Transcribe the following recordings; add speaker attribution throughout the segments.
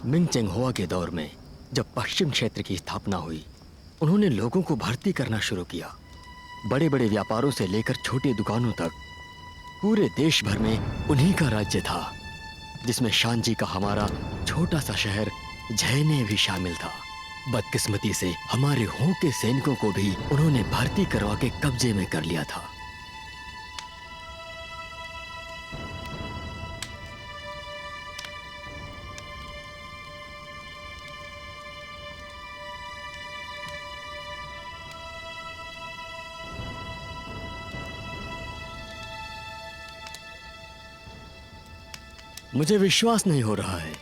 Speaker 1: Ming चेंगहुआ के दौर में जब पश्चिम क्षेत्र की स्थापना हुई, उन्होंने लोगों को भर्ती करना शुरू किया। बड़े बड़े व्यापारों से लेकर छोटी दुकानों तक पूरे देश भर में उन्हीं का राज्य था, जिसमें शांजी का हमारा छोटा सा शहर झेने भी शामिल था। बदकिस्मती से हमारे हो के सैनिकों को भी उन्होंने भर्ती करवा के कब्जे में कर लिया था। मुझे विश्वास नहीं हो रहा है।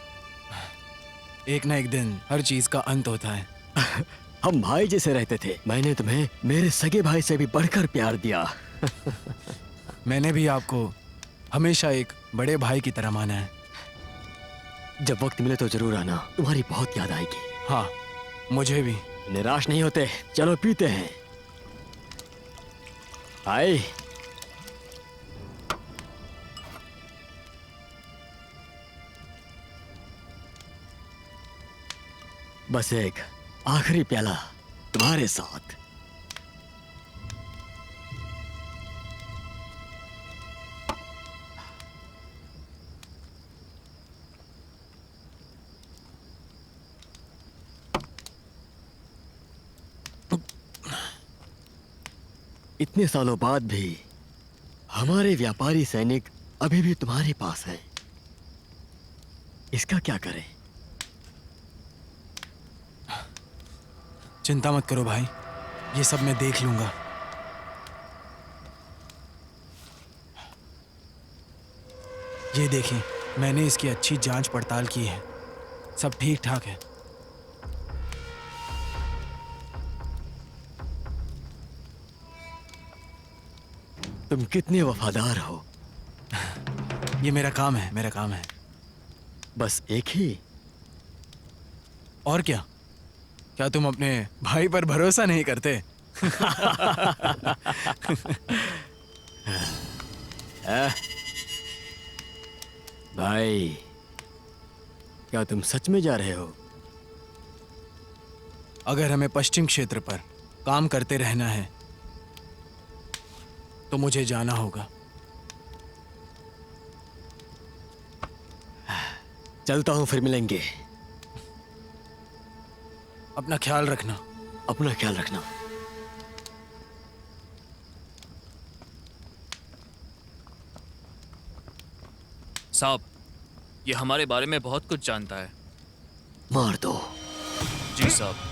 Speaker 2: एक ना एक दिन हर चीज का अंत होता है।
Speaker 1: हम भाई जैसे रहते थे। मैंने तुम्हें मेरे सगे भाई से भी बढ़कर प्यार दिया।
Speaker 2: मैंने भी आपको हमेशा एक बड़े भाई की तरह माना है।
Speaker 1: जब वक्त मिले तो जरूर आना, तुम्हारी बहुत याद आएगी।
Speaker 2: हाँ, मुझे भी।
Speaker 1: निराश नहीं होते। चलो पीते हैं। आए। बस एक आखिरी प्याला तुम्हारे साथ। इतने सालों बाद भी हमारे व्यापारी सैनिक अभी भी तुम्हारे पास हैं। इसका क्या करें?
Speaker 2: चिंता मत करो भाई, ये सब मैं देख लूंगा। ये देखिए, मैंने इसकी अच्छी जांच पड़ताल की है, सब ठीक ठाक है।
Speaker 1: तुम कितने वफादार हो।
Speaker 2: ये मेरा काम है, मेरा काम है।
Speaker 1: बस एक ही?
Speaker 2: और क्या? क्या तुम अपने भाई पर भरोसा नहीं करते?
Speaker 1: भाई, क्या तुम सच में जा रहे हो?
Speaker 2: अगर हमें पश्चिम क्षेत्र पर काम करते रहना है तो मुझे जाना होगा।
Speaker 1: चलता हूं, फिर मिलेंगे।
Speaker 2: अपना ख्याल रखना।
Speaker 1: अपना ख्याल रखना।
Speaker 3: साहब, ये हमारे बारे में बहुत कुछ जानता है।
Speaker 1: मार दो।
Speaker 3: जी साहब।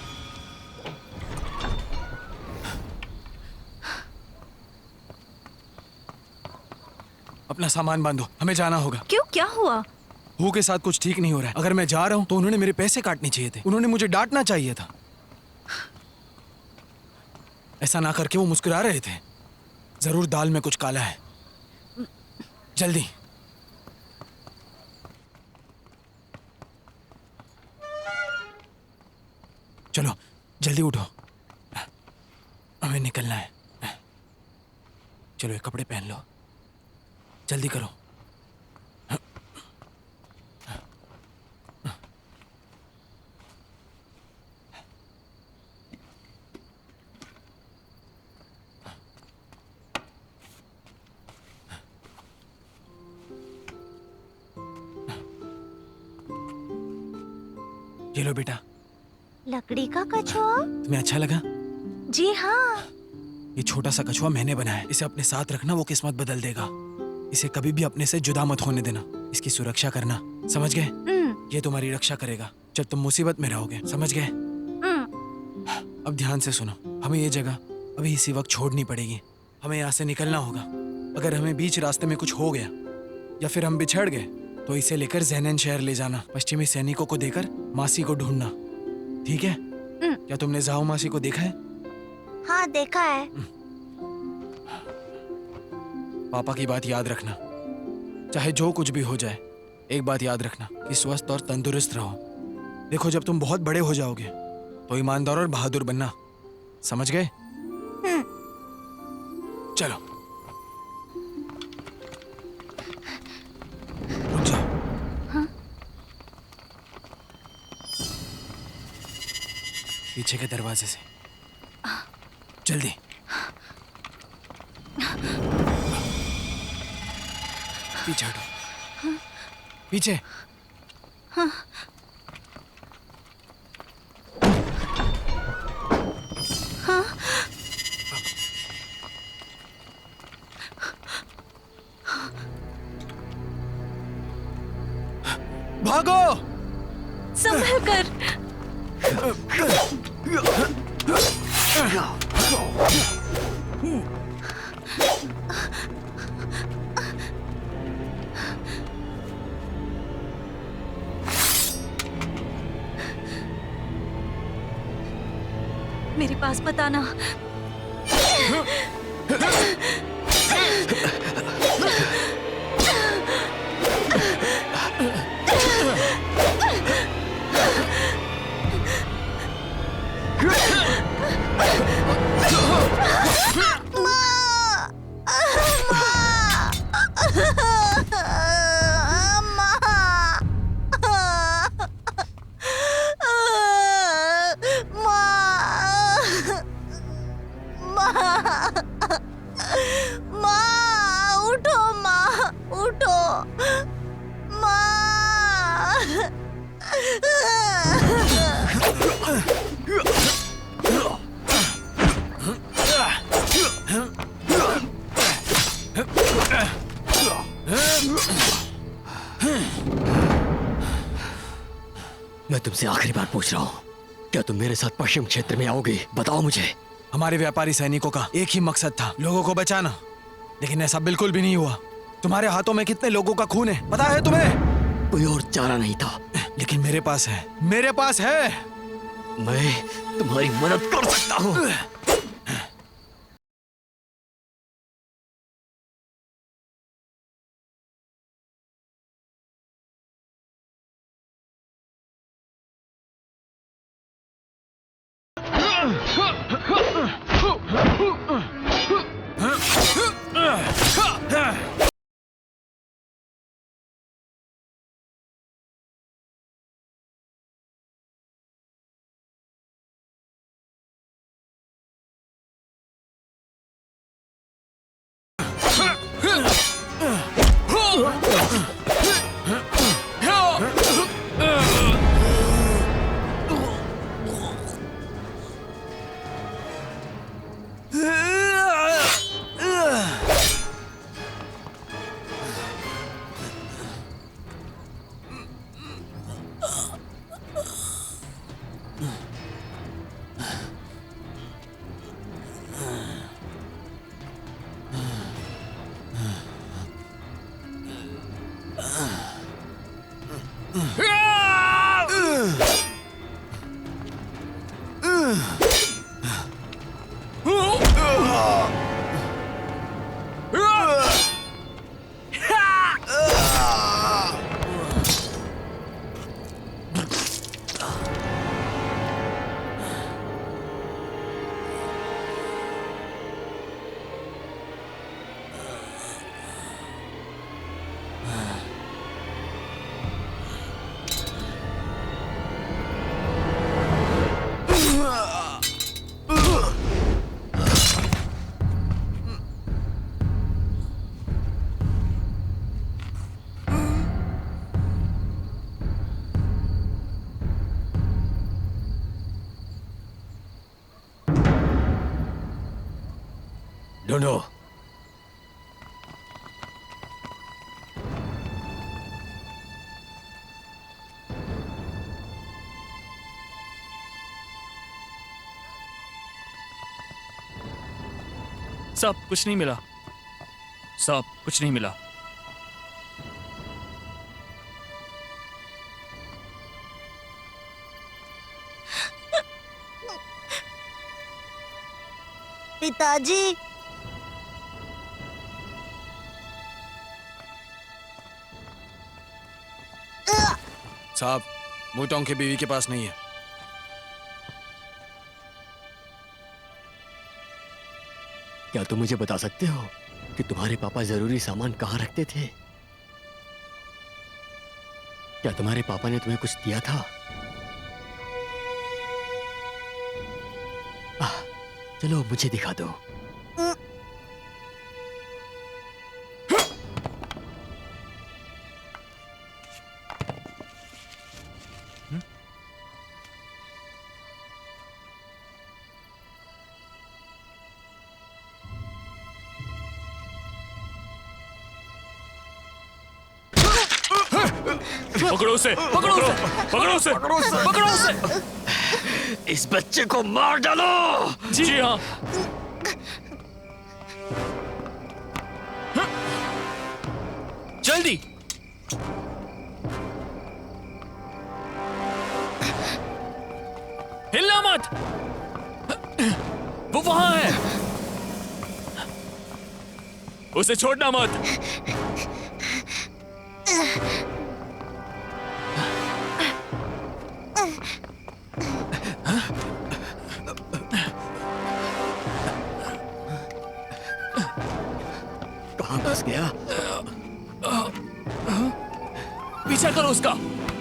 Speaker 2: अपना सामान बांधो, हमें जाना होगा।
Speaker 4: क्यों, क्या हुआ?
Speaker 2: हु के साथ कुछ ठीक नहीं हो रहा है। अगर मैं जा रहा हूं तो उन्होंने मेरे पैसे काटने चाहिए थे, उन्होंने मुझे डांटना चाहिए था। ऐसा ना करके वो मुस्कुरा रहे थे। जरूर दाल में कुछ काला है। जल्दी। चलो जल्दी उठो, हमें निकलना है। चलो ये कपड़े पहन लो, जल्दी करो। ये लो बेटा।
Speaker 4: लकड़ी का कछुआ?
Speaker 2: तुम्हें अच्छा लगा?
Speaker 4: जी हाँ।
Speaker 2: ये छोटा सा कछुआ मैंने बनाया है। इसे अपने साथ रखना, वो किस्मत बदल देगा। इसे कभी भी अपने से जुदा मत होने देना। इसकी सुरक्षा करना, समझ गए? ये तुम्हारी रक्षा करेगा जब तुम मुसीबत में रहोगे, समझ गए? अब ध्यान से सुनो, हमें ये जगह अभी इसी वक्त छोड़नी पड़ेगी। हमें यहाँ से निकलना होगा। अगर हमें बीच रास्ते में कुछ हो गया या फिर हम बिछड़ गए तो इसे लेकर ज़ेनेन शहर ले जाना। पश्चिमी सैनिकों को देकर मासी को ढूंढना, ठीक है? क्या तुमने जाओ मासी को देखा है?
Speaker 4: हाँ, देखा है।
Speaker 2: पापा की बात याद रखना, चाहे जो कुछ भी हो जाए। एक बात याद रखना कि स्वस्थ और तंदुरुस्त रहो। देखो, जब तुम बहुत बड़े हो जाओगे तो ईमानदार और बहादुर बनना, समझ गए? चलो रुक जाओ। पीछे के दरवाजे से। जल्दी। पीछे हटो। पीछे। भागो।
Speaker 4: संभल कर। मेरे पास बताना। उठो माँ, उठो माँ।
Speaker 1: मैं तुमसे आखिरी बार पूछ रहा हूँ, क्या तुम मेरे साथ पश्चिम क्षेत्र में आओगे? बताओ मुझे।
Speaker 2: हमारे व्यापारी सैनिकों का एक ही मकसद था, लोगों को बचाना। लेकिन ऐसा बिल्कुल भी नहीं हुआ। तुम्हारे हाथों में कितने लोगों का खून है पता है तुम्हें?
Speaker 1: कोई और चारा नहीं था।
Speaker 2: लेकिन मेरे पास है, मेरे पास है।
Speaker 1: मैं तुम्हारी मदद कर सकता हूँ। ढूंढो।
Speaker 3: साहब कुछ नहीं मिला। साहब कुछ नहीं मिला।
Speaker 4: पिताजी।
Speaker 2: साहब, मूटोंग की बीवी के पास नहीं है।
Speaker 1: क्या तुम मुझे बता सकते हो कि तुम्हारे पापा जरूरी सामान कहाँ रखते थे? क्या तुम्हारे पापा ने तुम्हें कुछ दिया था? चलो मुझे दिखा दो।
Speaker 3: पकड़ो उसे, पकड़ो उसे, पकड़ो उसे, पकड़ो उसे।
Speaker 1: इस बच्चे को मार डालो।
Speaker 3: जी हाँ। जल्दी। हिलना मत। वो वहां है। उसे छोड़ना मत।
Speaker 1: कहाँ फंस गया?
Speaker 3: पीछा करो उसका।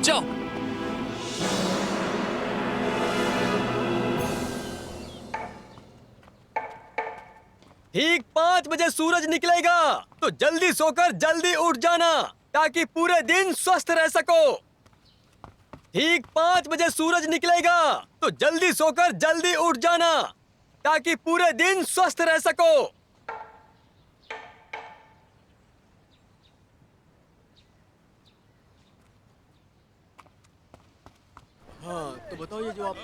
Speaker 3: जाओ।
Speaker 1: ठीक 5 बजे सूरज निकलेगा, तो जल्दी सोकर जल्दी उठ जाना ताकि पूरे दिन स्वस्थ रह सको। ठीक 5 बजे सूरज निकलेगा, तो जल्दी सोकर जल्दी उठ जाना ताकि पूरे दिन स्वस्थ रह सको। हाँ, तो बताओ ये जो आप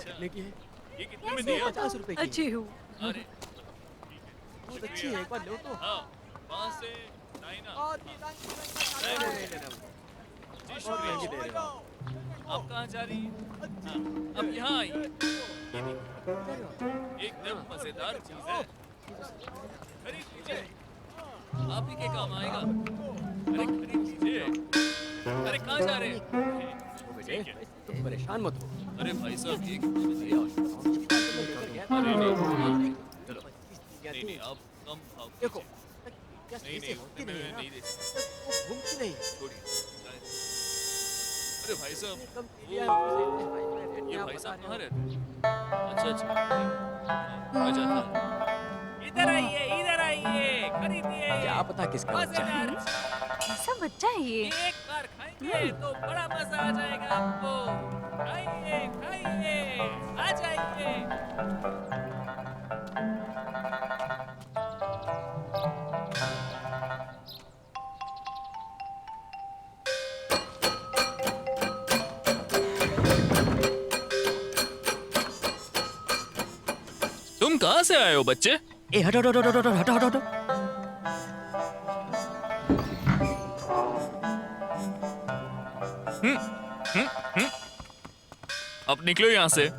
Speaker 1: कितने की है?
Speaker 3: ये कितने में दिया?
Speaker 1: 50 रुपए की।
Speaker 4: अच्छी हूँ।
Speaker 3: अरे
Speaker 1: बहुत अच्छी है, एक बार लो तो।
Speaker 3: हाँ, वहाँ से नाइना। जी शुक्रिया। आप कहाँ जा रही हैं? हाँ, अब यहाँ आइए। ये देखिए, एकदम मजेदार चीज है। खरीद लीजिए, आप ही के काम आएगा। अरे खरीद लीजिए। अरे कहाँ जा रहे हैं? ठीक है।
Speaker 1: तुम परेशान मत हो।
Speaker 3: अरे भाई साहब ये कितने में दिया? अरे नहीं, चलो। नहीं आप कम भाव
Speaker 1: देखो,
Speaker 3: नहीं नहीं उतने में नहीं दे सकते।
Speaker 1: वो घूमती नहीं।
Speaker 3: छोड़िए। अरे भाई साहब
Speaker 1: कम
Speaker 3: ये भाई साहब कहाँ रहते हैं? अच्छा अच्छा मैं जाता हूँ। इधर आइए खरीदिए।
Speaker 1: क्या पता किसका बच्चा है?
Speaker 4: कैसा बच्चा है ये?
Speaker 3: एक बार खाएंगे तो बड़ा मजा आ जाएगा आपको। खाइए खाइए आ जाइए। तुम कहाँ से आए हो बच्चे?
Speaker 1: ए हटो हटो हटो हटो हटो हटो हटो।
Speaker 3: अब निकलो यहाँ से।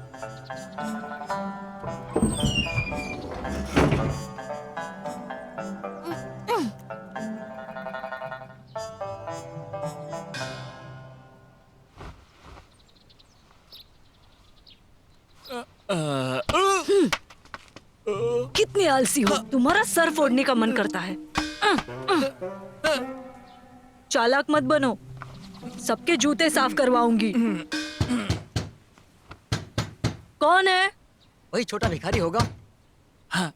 Speaker 4: कितनी आलसी हो, तुम्हारा सर फोड़ने का मन करता है। चालाक मत बनो, सबके जूते साफ करवाऊंगी। कौन है?
Speaker 1: वही छोटा भिखारी होगा।
Speaker 3: हाँ,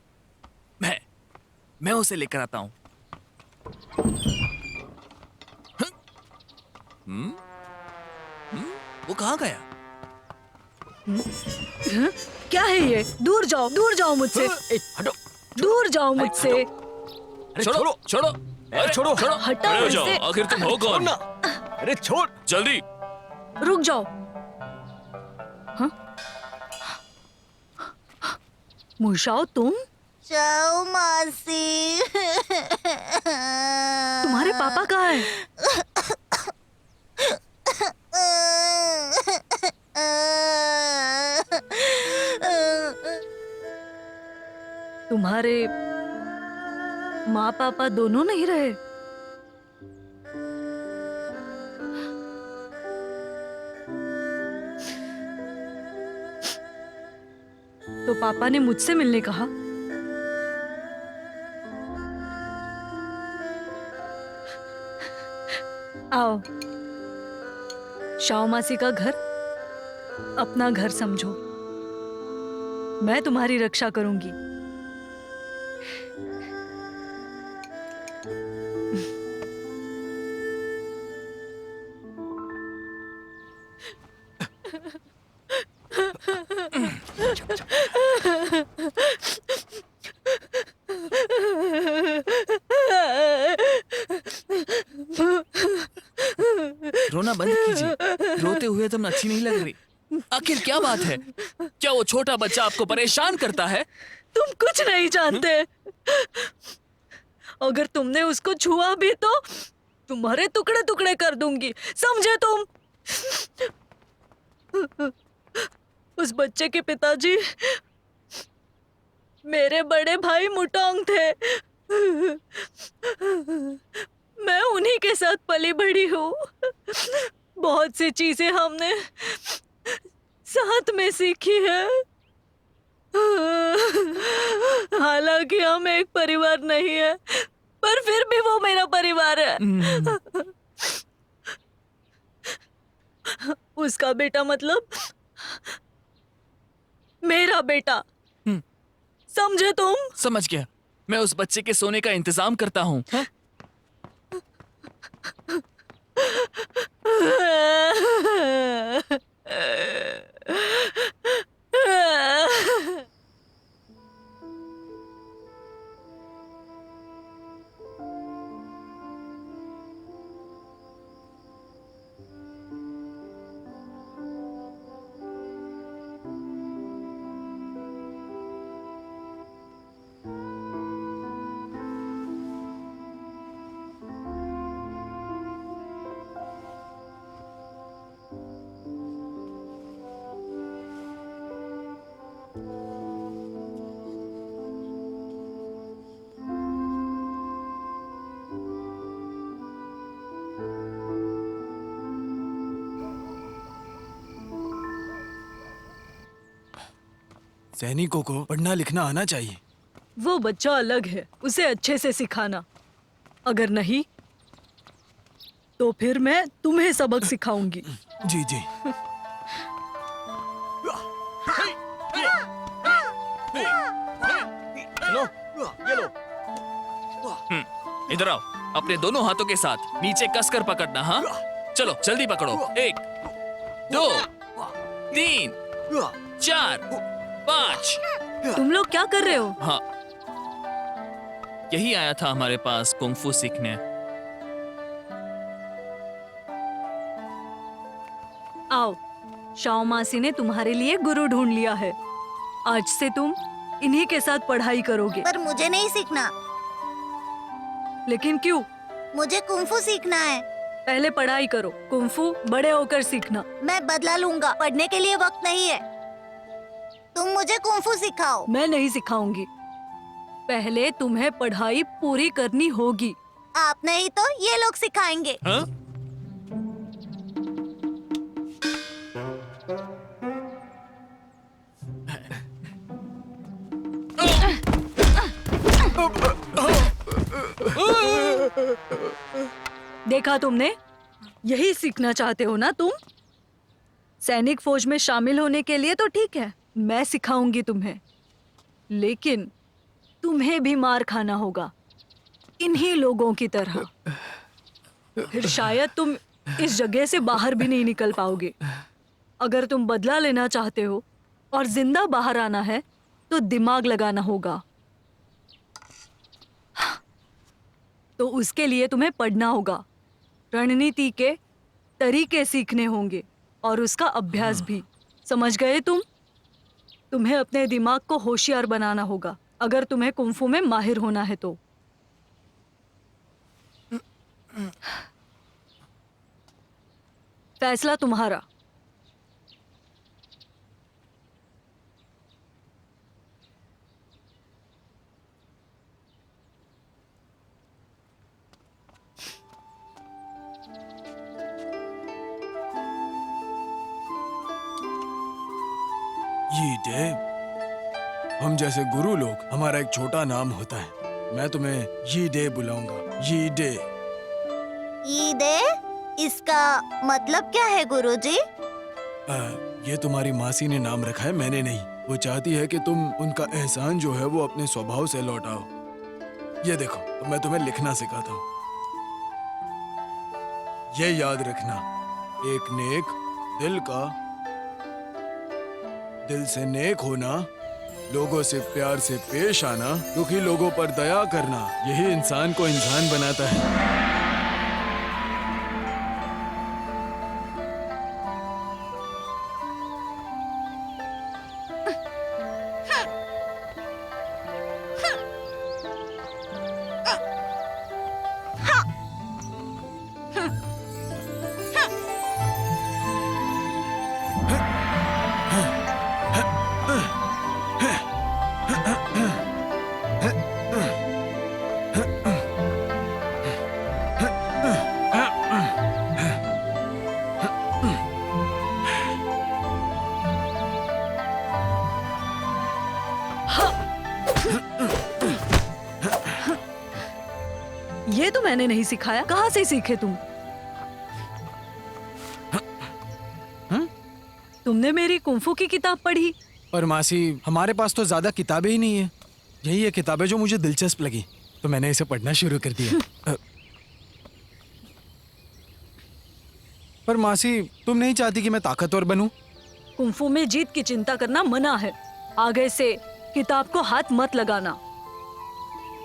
Speaker 3: मैं उसे लेकर आता हूँ। वो कहाँ गया?
Speaker 4: क्या है ये? दूर जाओ मुझसे।
Speaker 1: ए, हटो।
Speaker 4: दूर जाओ मुझसे।
Speaker 1: अरे
Speaker 3: छोड़ो छोड़ो। अरे
Speaker 1: छोड़ो।
Speaker 3: छोड़ो।
Speaker 4: हटाओ
Speaker 3: खड़े हो जाओ।
Speaker 4: इसे।
Speaker 3: आखिर तुम हो
Speaker 1: छोड़
Speaker 3: कौन?
Speaker 1: ना। अरे छोड़।
Speaker 3: जल्दी।
Speaker 4: रुक जाओ। हाँ? मुशाओ तुम?
Speaker 5: जाओ मासी।
Speaker 4: तुम्हारे पापा कहाँ है? तुम्हारे माँ पापा दोनों नहीं रहे? तो पापा ने मुझसे मिलने कहा। आओ, शाओ मासी का घर अपना घर समझो। मैं तुम्हारी रक्षा करूंगी।
Speaker 3: रोना बंद कीजिए। रोते हुए तुम अच्छी नहीं लग रही। आखिर क्या बात है? क्या वो छोटा बच्चा आपको परेशान करता है?
Speaker 4: तुम कुछ नहीं जानते। अगर तुमने उसको छुआ भी तो तुम्हारे टुकड़े टुकड़े कर दूंगी, समझे तुम? उस बच्चे के पिताजी मेरे बड़े भाई मुटोंग थे। मैं उन्हीं के साथ पली बड़ी हूँ। बहुत सी चीजें हमने साथ में सीखी है। हालांकि हम एक परिवार नहीं है, पर फिर भी वो मेरा परिवार है। उसका बेटा मतलब मेरा बेटा, समझे तुम?
Speaker 3: समझ गया। मैं उस बच्चे के सोने का इंतजाम करता हूँ।
Speaker 2: सैनिकों को पढ़ना लिखना आना चाहिए।
Speaker 4: वो बच्चा अलग है, उसे अच्छे से सिखाना। अगर नहीं तो फिर मैं तुम्हें सबक सिखाऊंगी।
Speaker 2: जी जी।
Speaker 3: इधर आओ। अपने दोनों हाथों के साथ नीचे कसकर पकड़ना। हाँ, चलो जल्दी पकड़ो। 1 2 3 4 5।
Speaker 4: तुम लोग क्या कर रहे हो?
Speaker 3: हाँ, यही आया था हमारे पास कुंफू सीखने।
Speaker 4: आओ, शाओ मासी ने तुम्हारे लिए गुरु ढूंढ लिया है। आज से तुम इन्हीं के साथ पढ़ाई करोगे।
Speaker 5: पर मुझे नहीं सीखना।
Speaker 4: लेकिन क्यों?
Speaker 5: मुझे कुंफू सीखना है।
Speaker 4: पहले पढ़ाई करो, कुंफू बड़े होकर सीखना।
Speaker 5: मैं बदला लूंगा, पढ़ने के लिए वक्त नहीं है। तुम मुझे कुंफू सिखाओ।
Speaker 4: मैं नहीं सिखाऊंगी। पहले तुम्हें पढ़ाई पूरी करनी होगी।
Speaker 5: आप नहीं तो ये लोग सिखाएंगे।
Speaker 3: हाँ?
Speaker 4: देखा तुमने? यही सीखना चाहते हो ना तुम? सैनिक फौज में शामिल होने के लिए तो ठीक है, मैं सिखाऊंगी तुम्हें। लेकिन तुम्हें भी मार खाना होगा, इन्हीं लोगों की तरह। फिर शायद तुम इस जगह से बाहर भी नहीं निकल पाओगे। अगर तुम बदला लेना चाहते हो और जिंदा बाहर आना है तो दिमाग लगाना होगा। तो उसके लिए तुम्हें पढ़ना होगा, रणनीति के तरीके सीखने होंगे और उसका अभ्यास भी। समझ गए तुम? तुम्हें अपने दिमाग को होशियार बनाना होगा अगर तुम्हें कुंफू में माहिर होना है तो। फैसला तुम्हारा।
Speaker 2: ये डे, हम जैसे गुरु लोग, हमारा एक छोटा नाम होता है। मैं तुम्हें ये डे बुलाऊंगा। ये डे।
Speaker 5: ईदे? इसका मतलब क्या है गुरुजी?
Speaker 2: ये तुम्हारी मासी ने नाम रखा है, मैंने नहीं। वो चाहती है कि तुम उनका एहसान जो है वो अपने स्वभाव से लौटाओ। ये देखो, अब मैं तुम्हें लिखना सिखाता हूँ। ये याद रखना, एक नेक दिल का, दिल से नेक होना, लोगों से प्यार से पेश आना, दुखी लोगों पर दया करना, यही इंसान को इंसान बनाता है।
Speaker 4: ये तो मैंने नहीं सिखाया, कहाँ से सीखे तुम? तुमने मेरी कुंफू की किताब पढ़ी?
Speaker 2: पर मासी, हमारे पास तो ज्यादा किताबें ही नहीं है। यही है किताबें जो मुझे दिलचस्प लगी, तो मैंने इसे पढ़ना शुरू कर दिया। पर मासी, तुम नहीं चाहती कि मैं ताकतवर बनूं?
Speaker 4: कुंफू में जीत की चिंता करना मना है। आगे से किताब को हाथ मत लगाना।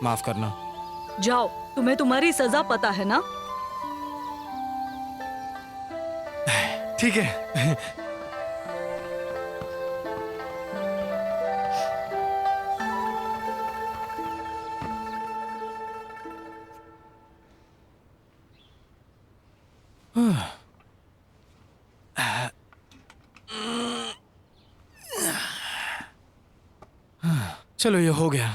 Speaker 2: माफ करना।
Speaker 4: जाओ, तुम्हें तुम्हारी सजा पता है ना?
Speaker 2: ठीक है। चलो, ये हो गया।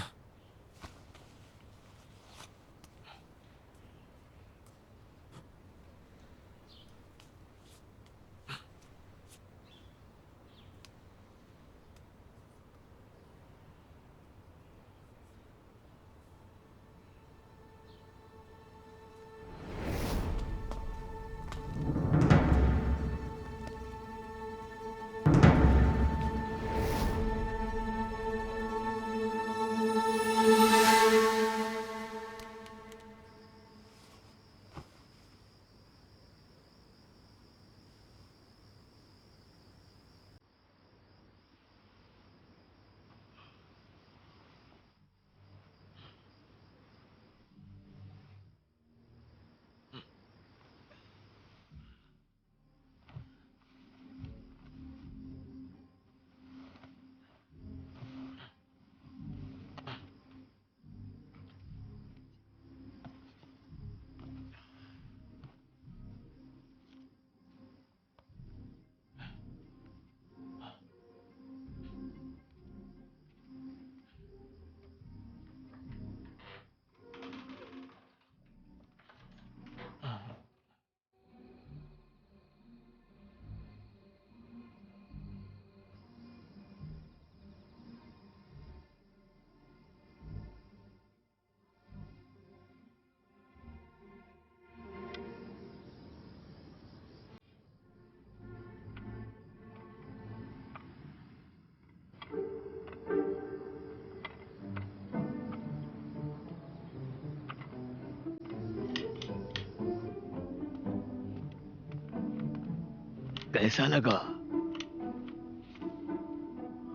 Speaker 1: कैसा लगा?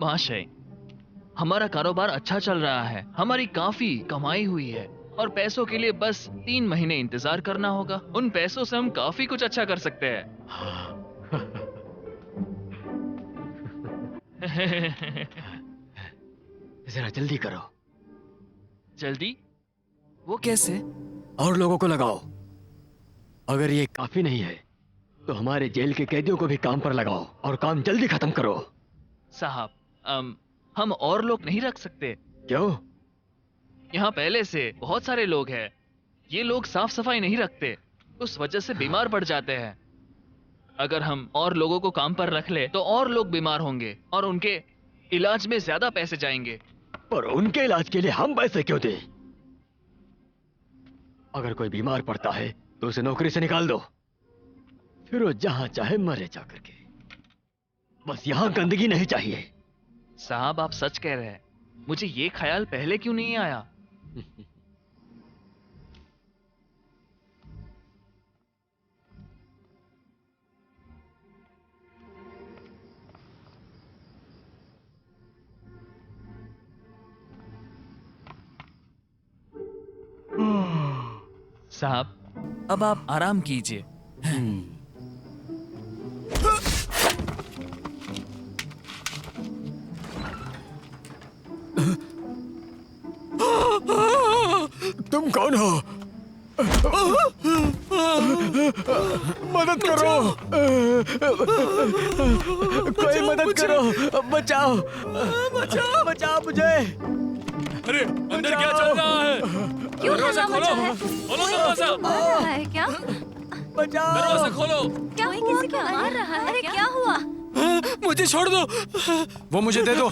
Speaker 3: महाशय, हमारा कारोबार अच्छा चल रहा है। हमारी काफी कमाई हुई है और पैसों के लिए बस 3 महीने इंतजार करना होगा। उन पैसों से हम काफी कुछ अच्छा कर सकते हैं।
Speaker 1: जरा जल्दी करो।
Speaker 3: जल्दी?
Speaker 2: वो कैसे?
Speaker 1: और लोगों को लगाओ। अगर ये काफी नहीं है तो हमारे जेल के कैदियों को भी काम पर लगाओ और काम जल्दी खत्म करो।
Speaker 3: साहब, हम और लोग नहीं रख सकते।
Speaker 1: क्यों?
Speaker 3: यहाँ पहले से बहुत सारे लोग हैं। ये लोग साफ सफाई नहीं रखते, उस वजह से बीमार पड़ जाते हैं। अगर हम और लोगों को काम पर रख ले तो और लोग बीमार होंगे और उनके इलाज में ज्यादा पैसे जाएंगे।
Speaker 1: पर उनके इलाज के लिए हम पैसे क्यों दें? अगर कोई बीमार पड़ता है तो उसे नौकरी से निकाल दो, फिर वो जहां चाहे मरे जाकर के। बस यहां गंदगी नहीं चाहिए।
Speaker 3: साहब आप सच कह रहे हैं, मुझे ये ख्याल पहले क्यों नहीं आया? साहब अब आप आराम कीजिए।
Speaker 1: तुम कौन हो? मदद करो, कोई मदद करो, बचाओ, बचाओ, बचाओ मुझे।
Speaker 3: अरे अंदर क्या चल रहा है?
Speaker 4: क्यों
Speaker 3: दरवाजा
Speaker 4: हल्ला
Speaker 3: खोलो,
Speaker 4: मचा है?
Speaker 3: खोलो दरवाजा,
Speaker 4: मार रहा है क्या?
Speaker 1: बचाओ।
Speaker 3: दरवाजा खोलो।
Speaker 4: क्या हुआ? किसी को मार रहा है? अरे क्या हुआ?
Speaker 2: मुझे छोड़ दो, वो मुझे दे दो।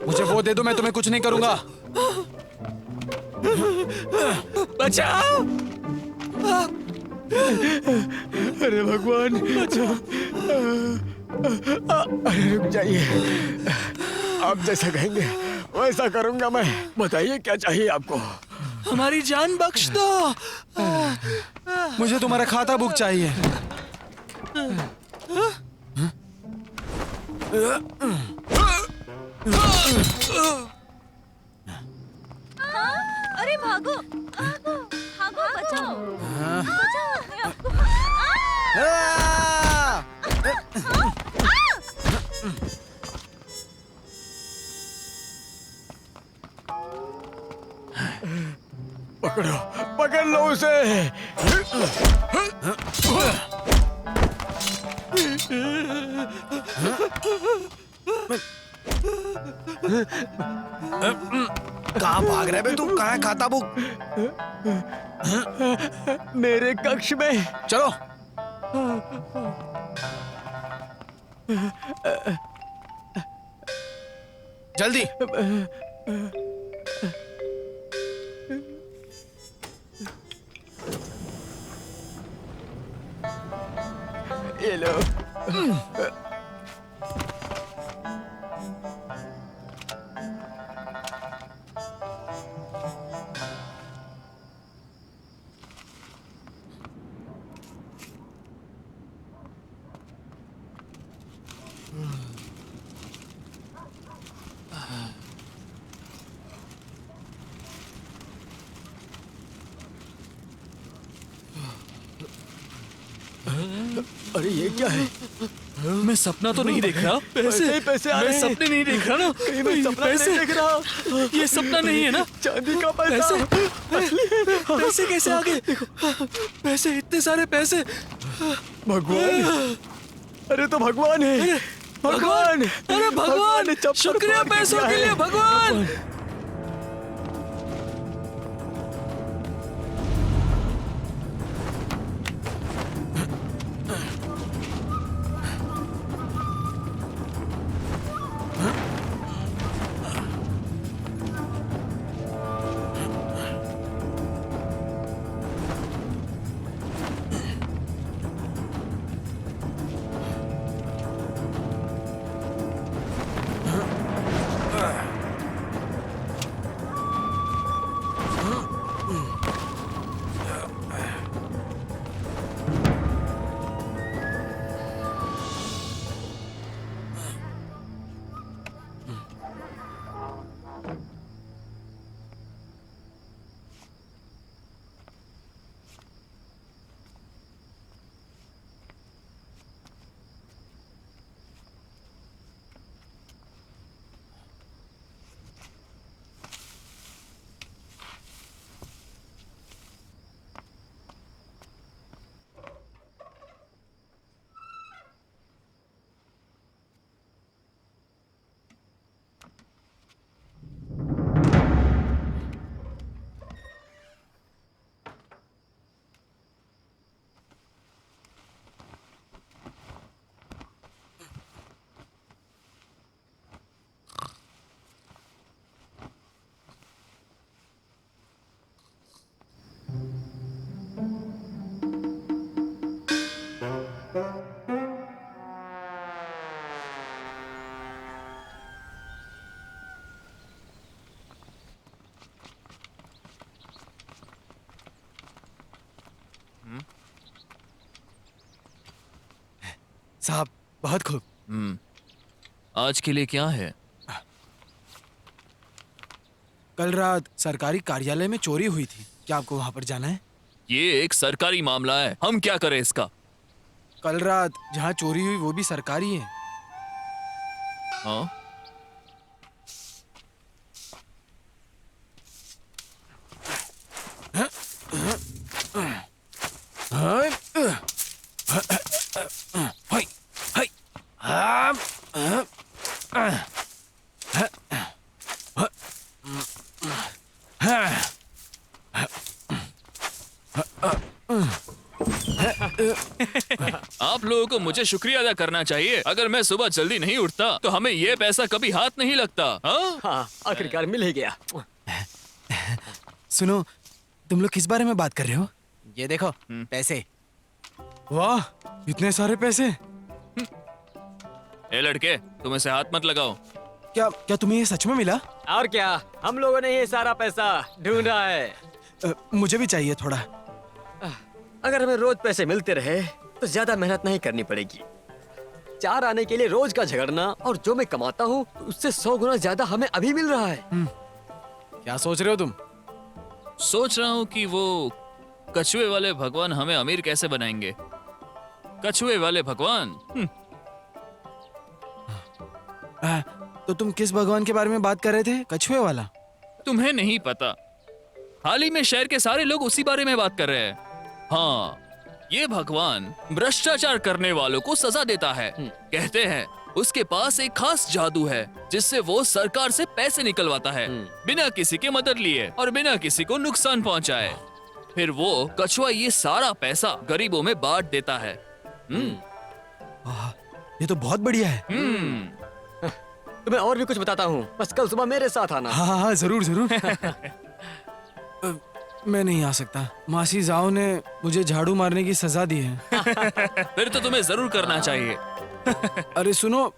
Speaker 2: मुझे वो दे दो, मैं तुम्हें कुछ नहीं करूंगा।
Speaker 3: बचाओ।
Speaker 1: अरे भगवान, अरे रुक जाइए, आप जैसा कहेंगे वैसा करूंगा मैं। बताइए क्या चाहिए आपको?
Speaker 2: हमारी जान बख्श दो। मुझे तुम्हारा खाता बुक चाहिए।
Speaker 4: अरे भागो, भागो, भागो, बचाओ, बचाओ अपने आप को।
Speaker 1: पकड़ो, पकड़ लो उसे।
Speaker 2: कहाँ भाग रहे बे तुम? कहाँ है खाता बुक?
Speaker 1: मेरे कक्ष में।
Speaker 2: चलो। जल्दी।
Speaker 1: ये लो। अरे ये क्या है?
Speaker 3: मैं सपना तो नहीं देख रहा।
Speaker 1: पैसे पैसे आ
Speaker 3: मैं
Speaker 1: रहे हैं।
Speaker 3: सपने नहीं देख रहा ना।
Speaker 1: कहीं मैं सपना
Speaker 3: पैसे
Speaker 1: नहीं देख रहा।
Speaker 3: ये सपना नहीं है ना?
Speaker 1: चांदी का पैसा।
Speaker 3: पैसे कैसे आ गए? पैसे, इतने सारे पैसे।
Speaker 1: भगवान, अरे तो भगवान है। भगवान,
Speaker 3: अरे भगवान,
Speaker 1: ने चप्पल
Speaker 3: शुक्रिया
Speaker 1: फाड़ के
Speaker 3: पैसों
Speaker 1: दिया
Speaker 3: के
Speaker 1: है।
Speaker 3: लिए भगवान।
Speaker 2: साहब बहुत खूब।
Speaker 3: आज के लिए क्या है?
Speaker 2: कल रात सरकारी कार्यालय में चोरी हुई थी, क्या आपको वहां पर जाना है?
Speaker 3: ये एक सरकारी मामला है, हम क्या करें इसका?
Speaker 2: कल रात जहाँ चोरी हुई वो भी सरकारी है।
Speaker 3: हाँ?
Speaker 2: हाय, हाय,
Speaker 3: आप लोगों को मुझे शुक्रिया अदा करना चाहिए। अगर मैं सुबह जल्दी नहीं उठता तो हमें ये पैसा कभी हाथ नहीं लगता। हाँ?
Speaker 1: हाँ, आखिरकार मिल ही गया।
Speaker 2: सुनो, तुम लोग किस बारे में बात कर रहे हो? ये देखो पैसे। वाह, इतने सारे पैसे।
Speaker 3: ए लड़के, तुम इसे हाथ मत लगाओ।
Speaker 2: क्या क्या तुम्हें ये सच में मिला?
Speaker 1: और क्या, हम लोगों ने ये सारा पैसा ढूंढा है।
Speaker 2: मुझे भी चाहिए थोड़ा।
Speaker 1: अगर हमें रोज पैसे मिलते रहे तो ज्यादा मेहनत नहीं करनी पड़ेगी। 4 आने के लिए रोज का झगड़ना, और जो मैं कमाता हूँ उससे 100 गुना ज्यादा हमें अभी मिल रहा है।
Speaker 2: क्या सोच रहे हो तुम?
Speaker 3: सोच रहा हूँ कि वो कछुए वाले भगवान हमें अमीर कैसे बनाएंगे। कछुए वाले भगवान।
Speaker 2: तो तुम किस भगवान के बारे में बात कर रहे थे? कछुए वाला?
Speaker 3: तुम्हें नहीं पता, हाल ही में शहर के सारे लोग उसी बारे में बात कर रहे हैं। हाँ, ये भगवान भ्रष्टाचार करने वालों को सजा देता है। कहते हैं उसके पास एक खास जादू है जिससे वो सरकार से पैसे निकलवाता है बिना किसी के मदद लिए और बिना किसी को नुकसान पहुंचाए। फिर वो कछुआ ये सारा पैसा गरीबों में बांट देता है।
Speaker 2: ये तो बहुत बढ़िया है।
Speaker 1: तुम्हें और भी कुछ बताता हूँ, बस कल सुबह मेरे साथ आना।
Speaker 2: हाँ हाँ जरूर जरूर। मैं नहीं आ सकता, मासी जाओ ने मुझे झाड़ू मारने की सजा दी है।
Speaker 3: फिर तो तुम्हें जरूर करना चाहिए।
Speaker 2: अरे सुनो,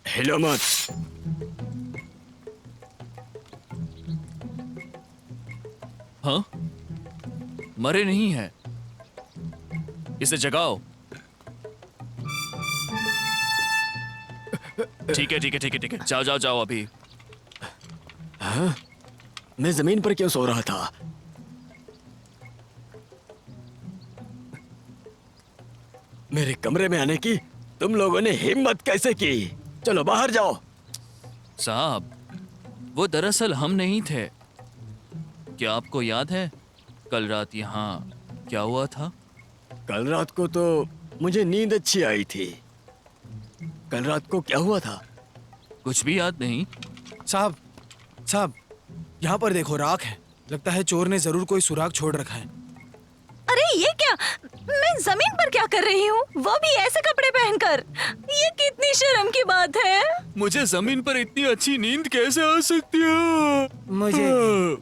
Speaker 1: हिलो मत।
Speaker 3: हाँ? मरे नहीं है, इसे जगाओ। ठीक है ठीक है ठीक है ठीक है, जाओ जाओ जाओ अभी।
Speaker 1: मैं जमीन पर क्यों सो रहा था? मेरे कमरे में आने की तुम लोगों ने हिम्मत कैसे की? चलो बाहर जाओ।
Speaker 3: साहब, वो दरअसल हम नहीं थे। क्या आपको याद है कल रात यहाँ क्या हुआ था?
Speaker 1: कल रात को तो मुझे नींद अच्छी आई थी। कल रात को क्या हुआ था?
Speaker 3: कुछ भी याद नहीं?
Speaker 2: साहब साहब, यहाँ पर देखो, राख है। लगता है चोर ने जरूर कोई सुराग छोड़ रखा है।
Speaker 4: अरे ये क्या, मैं जमीन पर क्या कर रही हूँ, वो भी ऐसे कपड़े पहनकर? ये कितनी शर्म की बात है।
Speaker 3: मुझे जमीन पर इतनी अच्छी नींद कैसे आ सकती है?
Speaker 2: मुझे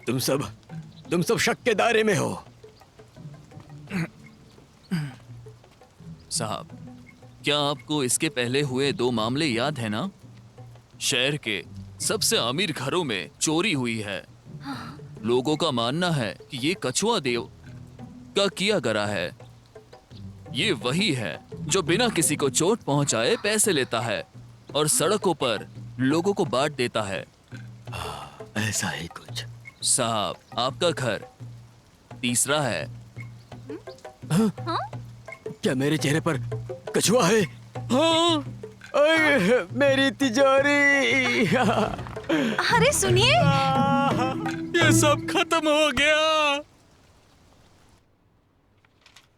Speaker 1: तुम सब शक के दायरे में हो।
Speaker 3: साहब, क्या आपको इसके पहले हुए 2 मामले याद है ना? शहर के सबसे अमीर घरों में चोरी हुई है। लोगों का मानना है कि ये कछुआ देव का किया गया है। ये वही है जो बिना किसी को चोट पहुंचाए पैसे लेता है और सड़कों पर लोगों को बांट देता है।
Speaker 1: ऐसा ही कुछ।
Speaker 3: साहब, आपका घर तीसरा है।
Speaker 1: क्या मेरे चेहरे पर कछुआ है? हाँ, अरे, मेरी तिजोरी।
Speaker 4: अरे सुनिए,
Speaker 3: ये सब खत्म हो गया।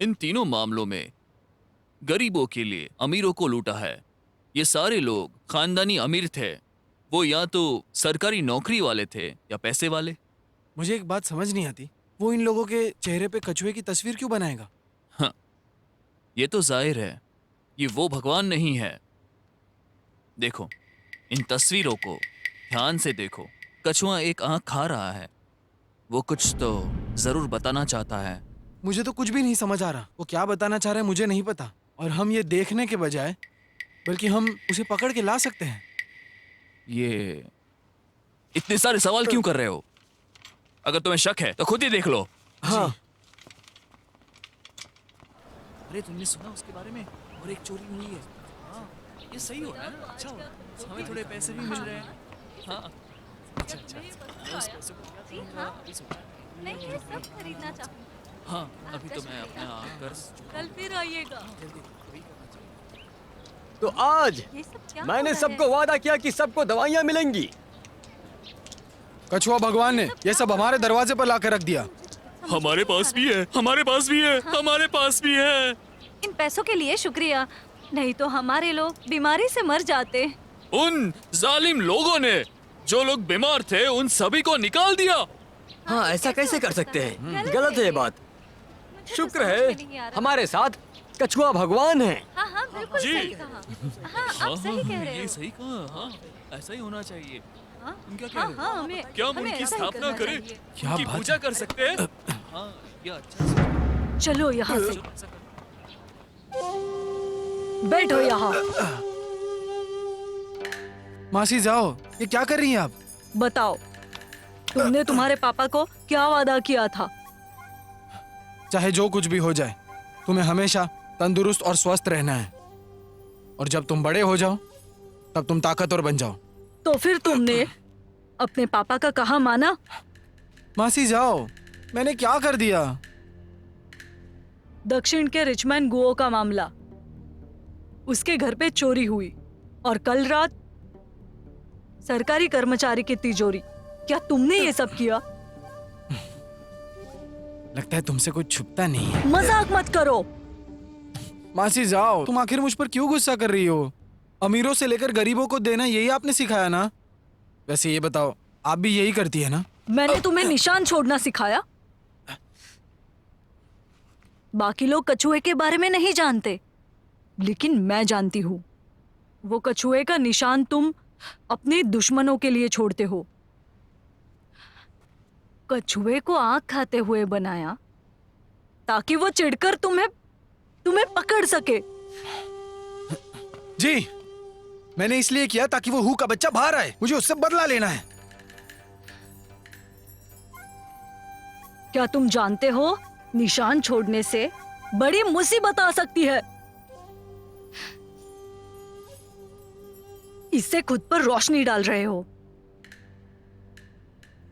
Speaker 3: इन तीनों मामलों में गरीबों के लिए अमीरों को लूटा है। ये सारे लोग खानदानी अमीर थे। वो या तो सरकारी नौकरी वाले थे या पैसे वाले।
Speaker 2: मुझे एक बात समझ नहीं आती, वो इन लोगों के चेहरे पे कछुए की तस्वीर क्यों बनाएगा?
Speaker 3: हाँ, ये तो जाहिर है ये वो भगवान नहीं है। देखो, इन तस्वीरों को ध्यान से देखो। कछुआ एक आंख खा रहा है। वो कुछ तो जरूर बताना चाहता है।
Speaker 2: मुझे तो कुछ भी नहीं समझ आ रहा। वो क्या बताना चाह रहा है मुझे नहीं पता। और हम ये देखने के बजाय बल्कि हम उसे पकड़ के ला सकते हैं।
Speaker 3: ये इतने सारे सवाल क्यों कर रहे हो? अगर तुम्हें शक है तो खुद ही देख लो।
Speaker 1: हाँ,
Speaker 3: अरे तुमने सुना उसके बारे में? और एक चोरी हुई है। हाँ, ये सही हो रहा है ना? अच्छा हो रहा है। हमें थोड़े पैसे भी मिल रहे हैं। हाँ, अच्छा अच्छा। मैं उस पैसे को क्या करूँगा अभी सोचा।
Speaker 4: नहीं, ये सब खरीदना चाहूँ।
Speaker 3: हाँ, अभी तो मैं अपना कर्ज
Speaker 4: कल फिर आइएगा।
Speaker 1: तो आज
Speaker 4: ये सब क्या
Speaker 1: मैंने
Speaker 4: हो रहा
Speaker 1: सबको वादा किया कि सबको दवाइयाँ मिलेंगी।
Speaker 2: कछुआ भगवान ने ये सब हमारे दरवाजे पर ला के रख दिया।
Speaker 3: हमारे पास भी है, हमारे पास भी है, हमारे पास भी है।
Speaker 4: इन पैसों के लिए शुक्रिया, नहीं तो हमारे लोग बीमारी से मर जाते।
Speaker 3: उन जालिम लोगों ने जो लोग बीमार थे उन सभी को निकाल दिया।
Speaker 1: हाँ, ऐसा कैसे कर सकते हैं?
Speaker 4: गलत
Speaker 1: गलत है ये बात।
Speaker 4: मुझे तो
Speaker 1: शुक्र
Speaker 4: समझ
Speaker 1: है
Speaker 4: में नहीं आ रहा।
Speaker 1: हमारे साथ कछुआ भगवान है।
Speaker 4: हाँ हाँ, बिल्कुल
Speaker 3: जी।
Speaker 4: सही कहा। हाँ, आप सही कह रहे
Speaker 3: ये
Speaker 4: हो।
Speaker 3: सही कहा। हाँ, ऐसा ही होना चाहिए।
Speaker 4: हाँ,
Speaker 3: तुम क्या कह
Speaker 4: हाँ,
Speaker 3: रहे हो?
Speaker 4: हाँ, हमें
Speaker 3: क्या हम
Speaker 4: हमें
Speaker 3: उनकी
Speaker 4: ऐसा ही
Speaker 3: स्थापना
Speaker 4: करना
Speaker 3: करें?
Speaker 4: चाहिए।
Speaker 2: क्या
Speaker 3: उनकी
Speaker 2: बात
Speaker 3: पूजा
Speaker 2: है?
Speaker 3: कर सकते हैं? हाँ, ये अच्छा सोचा।
Speaker 4: चलो यहाँ से,
Speaker 3: चलो, ऐसा करो।
Speaker 4: बैठो यहाँ।
Speaker 2: मासी जाओ, ये क्या कर रही हैं आप?
Speaker 4: बताओ, तुमने तुम्हारे पापा को क्या वादा किया था?
Speaker 2: चाहे जो कुछ भी हो जाए, तुम्हें हमेशा तंदुरुस्त और स्वस्थ रहना है। और जब तुम बड़े हो जाओ तब तुम ताकतवर बन जाओ।
Speaker 4: तो फिर तुमने अपने पापा का कहा माना?
Speaker 2: मासी जाओ, मैंने क्या कर दिया?
Speaker 4: दक्षिण के रिचमैन गुओ का मामला, उसके घर पे चोरी हुई और कल रात सरकारी कर्मचारी की तिजोरी। क्या तुमने ये सब किया?
Speaker 2: लगता है तुमसे कुछ छुपता नहीं है।
Speaker 4: मजाक मत करो।
Speaker 2: मासी जाओ, तुम आखिर मुझ पर क्यों गुस्सा कर रही हो? अमीरों से लेकर गरीबों को देना यही आपने सिखाया ना? वैसे ये बताओ, आप भी यही करती है ना?
Speaker 4: मैंने तुम्हें निशान छोड़ना सिखाया। बाकी लोग कछुए के बारे में नहीं जानते, लेकिन मैं जानती हूँ। वो कछुए का निशान तुम अपने दुश्मनों के लिए छोड़ते हो। कछुए को आंख खाते हुए बनाया ताकि वो चिढ़कर तुम्हें पकड़ सके।
Speaker 2: जी, मैंने इसलिए किया ताकि वो हु का बच्चा बाहर आए। मुझे उससे बदला लेना है।
Speaker 4: क्या तुम जानते हो, निशान छोड़ने से बड़ी मुसीबत आ सकती है। इससे खुद पर रोशनी डाल रहे हो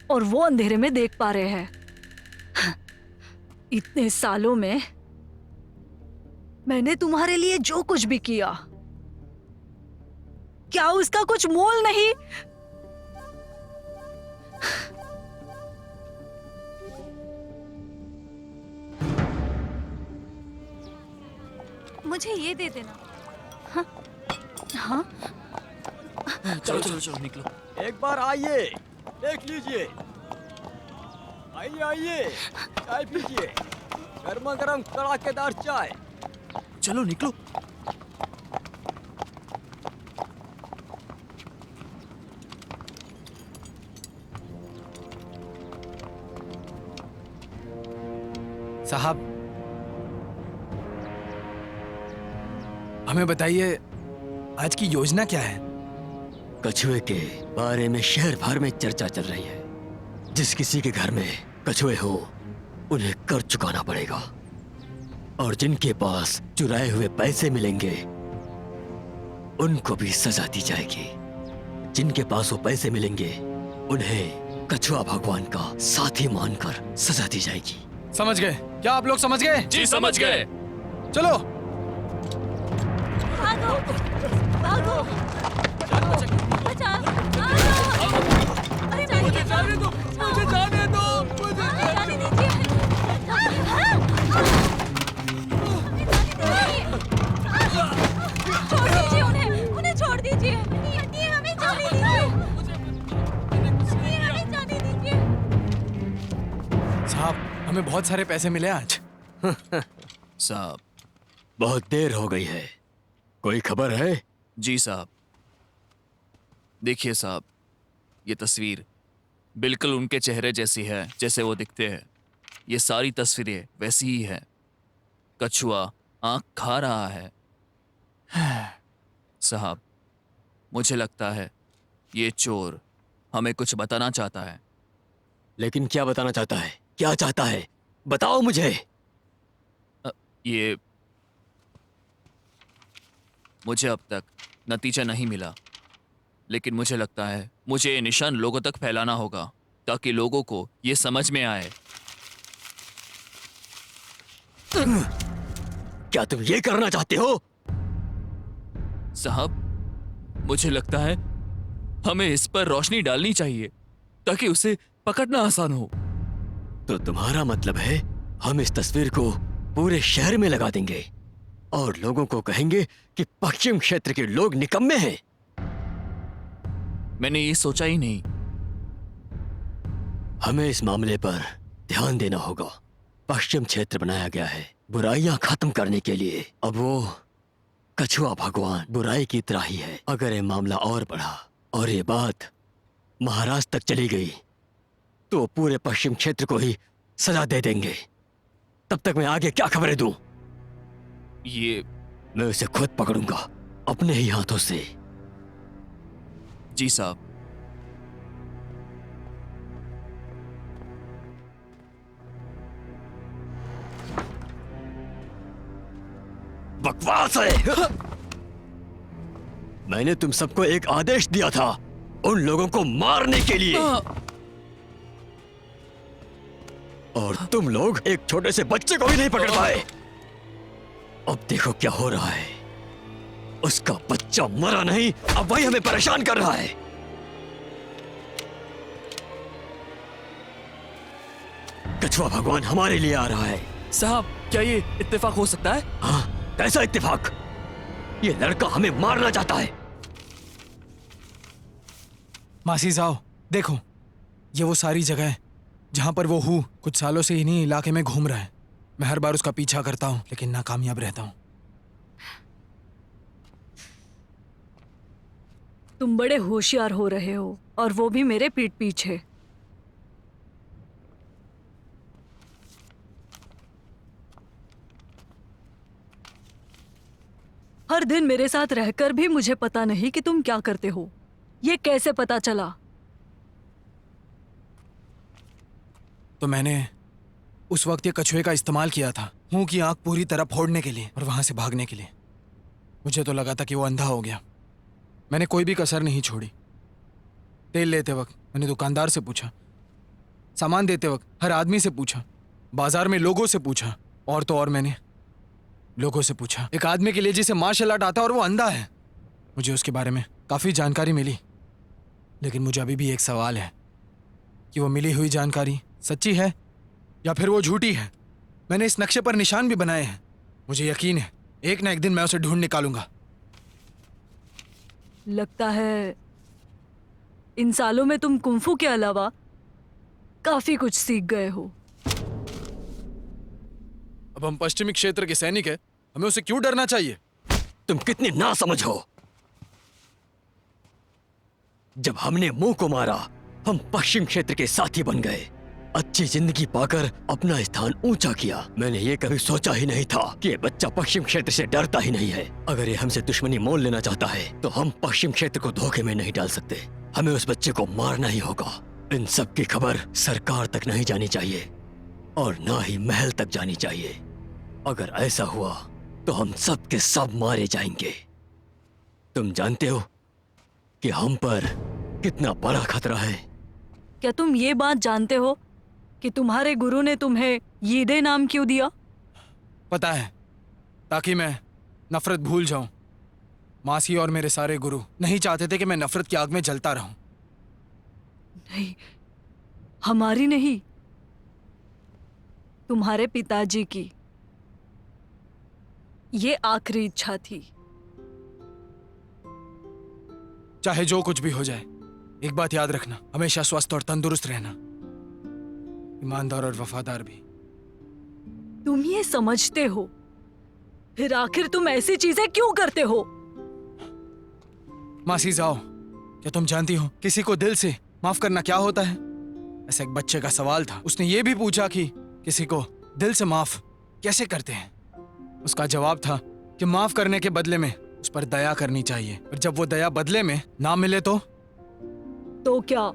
Speaker 4: और वो अंधेरे में देख पा रहे हैं। इतने सालों में मैंने तुम्हारे लिए जो कुछ भी किया, क्या उसका कुछ मोल नहीं? मुझे ये दे देना। हाँ, हाँ?
Speaker 3: चलो चलो चलो निकलो।
Speaker 1: एक बार आइए, देख लीजिए। आइए आइए, चाय पीजिए। गर्मा गर्म कड़ाकेदार चाय।
Speaker 3: चलो निकलो।
Speaker 2: साहब, हमें बताइए आज की योजना क्या है?
Speaker 1: कछुए के बारे में शहर भर में चर्चा चल रही है। जिस किसी के घर में कछुए हो उन्हें कर चुकाना पड़ेगा, और जिनके पास चुराए हुए पैसे मिलेंगे उनको भी सजा दी जाएगी। जिनके पास वो पैसे मिलेंगे उन्हें कछुआ भगवान का साथी मानकर सजा दी जाएगी।
Speaker 2: समझ गए? क्या आप लोग समझ गए?
Speaker 3: जी समझ गए।
Speaker 2: चलो।
Speaker 4: भागो, भागो, बचाओ, अरे
Speaker 3: मुझे जाने दो, मुझे जाने दो, मुझे
Speaker 4: जाने दीजिए। छोड़ दीजिए उन्हें छोड़ दीजिए। ये हमें जाने दीजिए। ये हमें जाने दीजिए।
Speaker 2: साहब, हमें बहुत सारे पैसे मिले आज।
Speaker 3: साहब।
Speaker 1: बहुत देर हो गई है, कोई खबर है?
Speaker 3: जी साहब। देखिए साहब, ये तस्वीर बिल्कुल उनके चेहरे जैसी है जैसे वो दिखते हैं। ये सारी तस्वीरें वैसी ही है। कछुआ आंख खा रहा है। साहब, मुझे लगता है ये चोर हमें कुछ बताना चाहता है।
Speaker 1: लेकिन क्या बताना चाहता है? क्या चाहता है? बताओ मुझे।
Speaker 3: ये मुझे अब तक नतीजा नहीं मिला, लेकिन मुझे लगता है मुझे ये निशान लोगों तक फैलाना होगा ताकि लोगों को ये समझ में आए।
Speaker 1: क्या तुम ये करना चाहते हो?
Speaker 3: साहब, मुझे लगता है हमें इस पर रोशनी डालनी चाहिए ताकि उसे पकड़ना आसान हो।
Speaker 1: तो तुम्हारा मतलब है हम इस तस्वीर को पूरे शहर में लगा देंगे और लोगों को कहेंगे कि पश्चिम क्षेत्र के लोग निकम्मे हैं?
Speaker 3: मैंने ये सोचा ही नहीं।
Speaker 1: हमें इस मामले पर ध्यान देना होगा। पश्चिम क्षेत्र बनाया गया है बुराइयां खत्म करने के लिए। अब वो कछुआ भगवान बुराई की तरह ही है। अगर ये मामला और बढ़ा और ये बात महाराष्ट्र तक चली गई तो पूरे पश्चिम क्षेत्र को ही सजा दे देंगे। तब तक मैं आगे क्या खबरें दूं?
Speaker 3: ये
Speaker 1: मैं उसे खुद पकड़ूंगा अपने ही हाथों से।
Speaker 3: जी साहब।
Speaker 1: बकवास है। मैंने तुम सबको एक आदेश दिया था उन लोगों को मारने के लिए, और तुम लोग एक छोटे से बच्चे को भी नहीं पकड़ पाए। अब देखो क्या हो रहा है। उसका बच्चा मरा नहीं, अब वही हमें परेशान कर रहा है। कछुआ भगवान हमारे लिए आ रहा है।
Speaker 3: साहब, क्या ये इत्तेफाक हो सकता है?
Speaker 1: हाँ, कैसा इत्तेफाक? ये लड़का हमें मारना चाहता है।
Speaker 2: मासी जाओ, देखो ये वो सारी जगह है जहां पर वो हूँ कुछ सालों से इन्हीं इलाके में घूम रहा है। मैं हर बार उसका पीछा करता हूँ लेकिन नाकामयाब रहता हूँ।
Speaker 4: तुम बड़े होशियार हो रहे हो, और वो भी मेरे पीठ पीछे। हर दिन मेरे साथ रहकर भी मुझे पता नहीं कि तुम क्या करते हो। ये कैसे पता चला?
Speaker 2: तो मैंने उस वक्त ये कछुए का इस्तेमाल किया था मुंह की आंख पूरी तरह फोड़ने के लिए और वहां से भागने के लिए। मुझे तो लगा था कि वो अंधा हो गया। मैंने कोई भी कसर नहीं छोड़ी। तेल लेते वक्त मैंने दुकानदार से पूछा, सामान देते वक्त हर आदमी से पूछा, बाजार में लोगों से पूछा, और तो और मैंने लोगों से पूछा एक आदमी के लिए जिसे मार्शल आर्ट आता और वो अंधा है। मुझे उसके बारे में काफी जानकारी मिली, लेकिन मुझे अभी भी एक सवाल है कि वो मिली हुई जानकारी सच्ची है या फिर वो झूठी है। मैंने इस नक्शे पर निशान भी बनाए हैं। मुझे यकीन है एक ना एक दिन मैं उसे ढूंढ निकालूंगा।
Speaker 4: लगता है इन सालों में तुम कुंफू के अलावा काफी कुछ सीख गए हो।
Speaker 2: अब हम पश्चिमी क्षेत्र के सैनिक हैं, हमें उसे क्यों डरना चाहिए?
Speaker 1: तुम कितने नासमझ हो। जब हमने मुंह को मारा हम पश्चिम क्षेत्र के साथी बन गए। अच्छी जिंदगी पाकर अपना स्थान ऊंचा किया। मैंने ये कभी सोचा ही नहीं था कि ये बच्चा पश्चिम क्षेत्र से डरता ही नहीं है। अगर ये हमसे दुश्मनी मोल लेना चाहता है तो हम पश्चिम क्षेत्र को धोखे में नहीं डाल सकते। हमें उस बच्चे को मारना ही होगा। इन सब की खबर सरकार तक नहीं जानी चाहिए और ना ही महल तक जानी चाहिए। अगर ऐसा हुआ तो हम सब के सब मारे जाएंगे। तुम जानते हो कि हम पर कितना बड़ा खतरा है।
Speaker 4: क्या तुम ये बात जानते हो कि तुम्हारे गुरु ने तुम्हें यीदे नाम क्यों दिया?
Speaker 2: पता है, ताकि मैं नफरत भूल जाऊं। मासी और मेरे सारे गुरु नहीं चाहते थे कि मैं नफरत की आग में जलता रहूं।
Speaker 4: नहीं, हमारी नहीं, तुम्हारे पिताजी की ये आखिरी इच्छा थी।
Speaker 2: चाहे जो कुछ भी हो जाए, एक बात याद रखना, हमेशा स्वस्थ और तंदुरुस्त रहना, ईमानदार और वफादार भी।
Speaker 4: तुम ये समझते हो, फिर आखिर तुम ऐसी चीजें क्यों करते हो?
Speaker 2: मासी जाओ, क्या तुम जानती हो किसी को दिल से माफ करना क्या होता है? ऐसा एक बच्चे का सवाल था, उसने ये भी पूछा कि किसी को दिल से माफ कैसे करते हैं। उसका जवाब था कि माफ करने के बदले में उस पर दया करनी चाहिए, और जब वो दया बदले में ना मिले तो
Speaker 4: क्या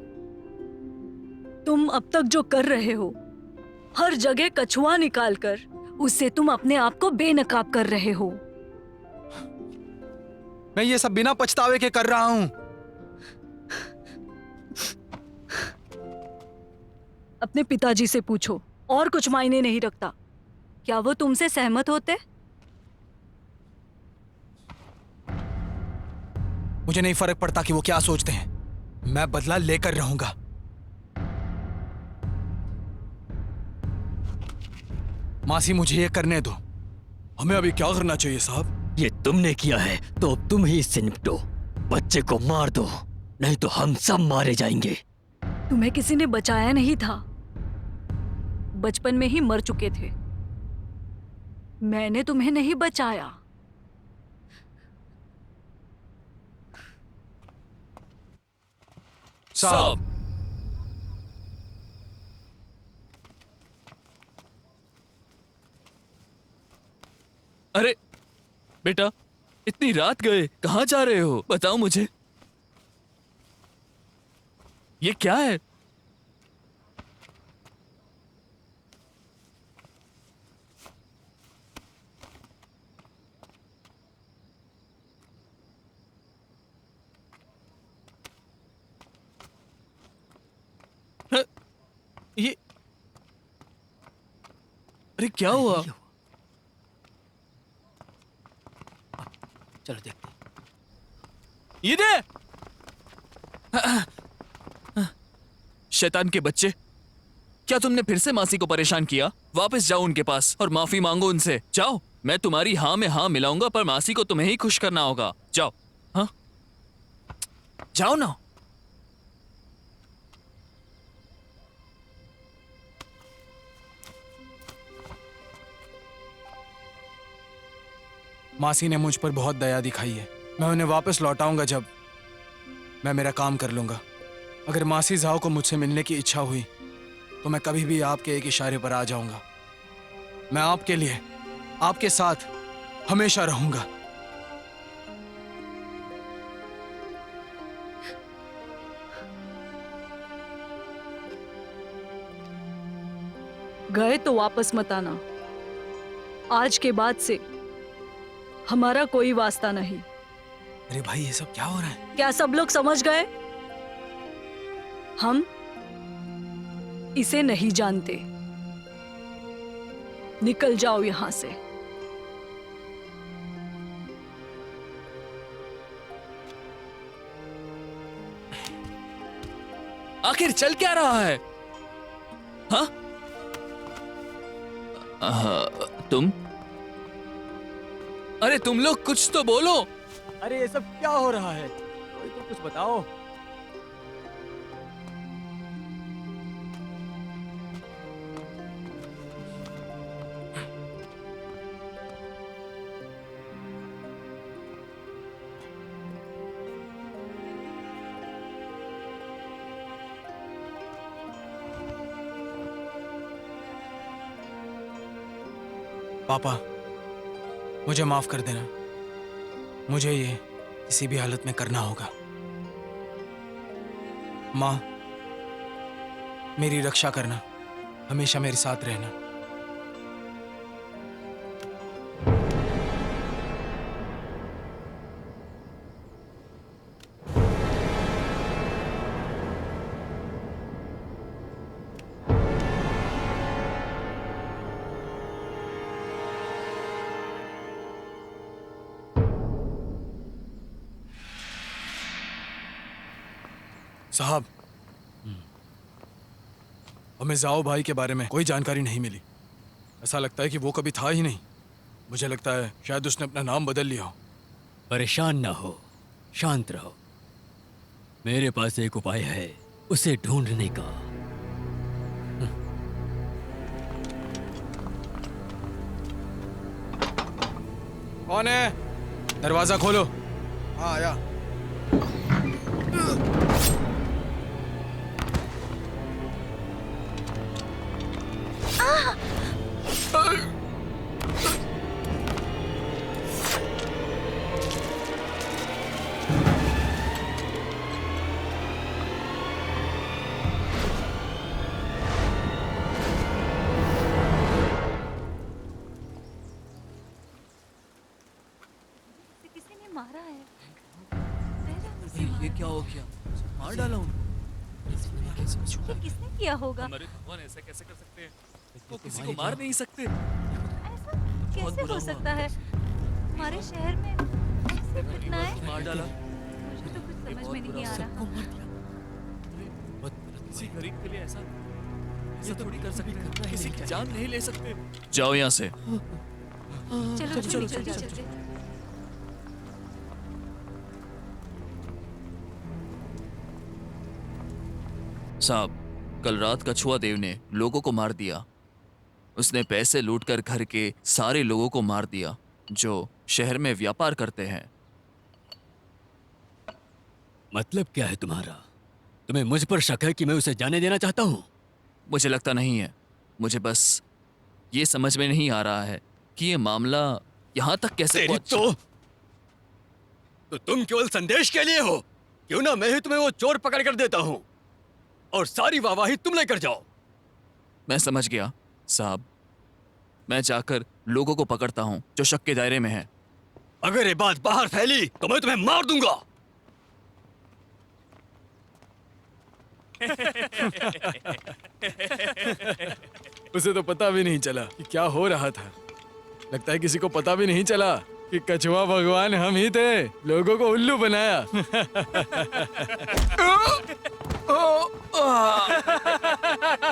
Speaker 4: तुम अब तक जो कर रहे हो, हर जगह कछुआ निकालकर उससे तुम अपने आप को बेनकाब कर रहे हो?
Speaker 2: मैं ये सब बिना पछतावे के कर रहा हूं।
Speaker 4: अपने पिताजी से पूछो, और कुछ मायने नहीं रखता। क्या वो तुमसे सहमत होते?
Speaker 2: मुझे नहीं फर्क पड़ता कि वो क्या सोचते हैं, मैं बदला लेकर रहूंगा। मासी मुझे ये करने दो। हमें अभी क्या करना चाहिए साहब?
Speaker 1: ये तुमने किया है तो अब तुम ही इससे निपटो। बच्चे को मार दो, नहीं तो हम सब मारे जाएंगे।
Speaker 4: तुम्हें किसी ने बचाया नहीं था, बचपन में ही मर चुके थे। मैंने तुम्हें नहीं बचाया।
Speaker 2: साहब,
Speaker 3: अरे बेटा, इतनी रात गए, कहाँ जा रहे हो? बताओ मुझे। ये क्या है? ये अरे क्या हुआ?
Speaker 1: चलो देखते हैं।
Speaker 3: ये दे! शैतान के बच्चे, क्या तुमने फिर से मासी को परेशान किया? वापस जाओ उनके पास और माफी मांगो उनसे। जाओ, मैं तुम्हारी हाँ में हाँ मिलाऊंगा, पर मासी को तुम्हें ही खुश करना होगा। जाओ। हाँ, जाओ ना।
Speaker 2: मासी ने मुझ पर बहुत दया दिखाई है। मैं उन्हें वापस लौटाऊंगा जब मैं मेरा काम कर लूंगा। अगर मासी जाओ को मुझसे मिलने की इच्छा हुई तो मैं कभी भी आपके एक इशारे पर आ जाऊंगा। मैं आपके लिए, आपके साथ हमेशा रहूंगा।
Speaker 4: गए तो वापस मत आना। आज के बाद से हमारा कोई वास्ता नहीं।
Speaker 2: अरे भाई, ये सब क्या हो रहा है?
Speaker 4: क्या सब लोग समझ गए? हम इसे नहीं जानते। निकल जाओ यहां से।
Speaker 3: आखिर चल क्या रहा है? हाँ? तुम? अरे तुम लोग कुछ तो बोलो।
Speaker 1: अरे ये सब क्या हो रहा है? कोई तो कुछ बताओ।
Speaker 2: पापा, मुझे माफ कर देना। मुझे ये किसी भी हालत में करना होगा। माँ, मेरी रक्षा करना, हमेशा मेरे साथ रहना। साहब, हमें जाओ भाई के बारे में कोई जानकारी नहीं मिली। ऐसा लगता है कि वो कभी था ही नहीं। मुझे लगता है शायद उसने अपना नाम बदल लिया हो।
Speaker 1: परेशान ना हो, शांत रहो। मेरे पास एक उपाय है उसे ढूंढने का।
Speaker 2: कौन है? दरवाजा खोलो। हाँ आया।
Speaker 4: किसी ने मारा है।
Speaker 3: ये क्या हो गया? मार डाला उनको।
Speaker 4: ये किसने किया होगा?
Speaker 3: हमारे भगवान ऐसा कैसे कर सकते हैं? वो किसी को मार नहीं सकते।
Speaker 4: ऐसा कैसे
Speaker 3: बुरा
Speaker 4: हो
Speaker 3: हुआ।
Speaker 4: सकता है? हमारे शहर में ऐसी घटनाएं
Speaker 3: मार डाला।
Speaker 4: मुझे तो कुछ समझ में नहीं आ रहा।
Speaker 3: किसी गरीब के लिए ऐसा थोड़ी कर सकते हैं। किसी की जान नहीं ले सकते। जाओ यहाँ से।
Speaker 4: चलो चलो चलते।
Speaker 3: साहब, कल रात कछुआ देव ने लोगों को मार दिया। उसने पैसे लूटकर घर के सारे लोगों को मार दिया जो शहर में व्यापार करते हैं।
Speaker 1: मतलब क्या है तुम्हारा? तुम्हें मुझ पर शक है कि मैं उसे जाने देना चाहता हूँ?
Speaker 3: मुझे लगता नहीं है। मुझे बस ये समझ में नहीं आ रहा है कि ये मामला यहाँ तक कैसे
Speaker 1: तेरी
Speaker 3: पहुंचा।
Speaker 1: तो तुम केवल संदेश के लिए हो। क्यों ना मैं ही तुम्हें वो चोर पकड़ कर देता हूँ और सारी वाहवाही तुम लेकर जाओ।
Speaker 3: मैं समझ गया साहब। मैं जाकर लोगों को पकड़ता हूँ जो शक के दायरे में है।
Speaker 1: अगर ये बात बाहर फैली तो मैं तुम्हें मार दूंगा।
Speaker 2: उसे तो पता भी नहीं चला कि क्या हो रहा था। लगता है किसी को पता भी नहीं चला कि कछुआ भगवान हम ही थे। लोगों को उल्लू बनाया।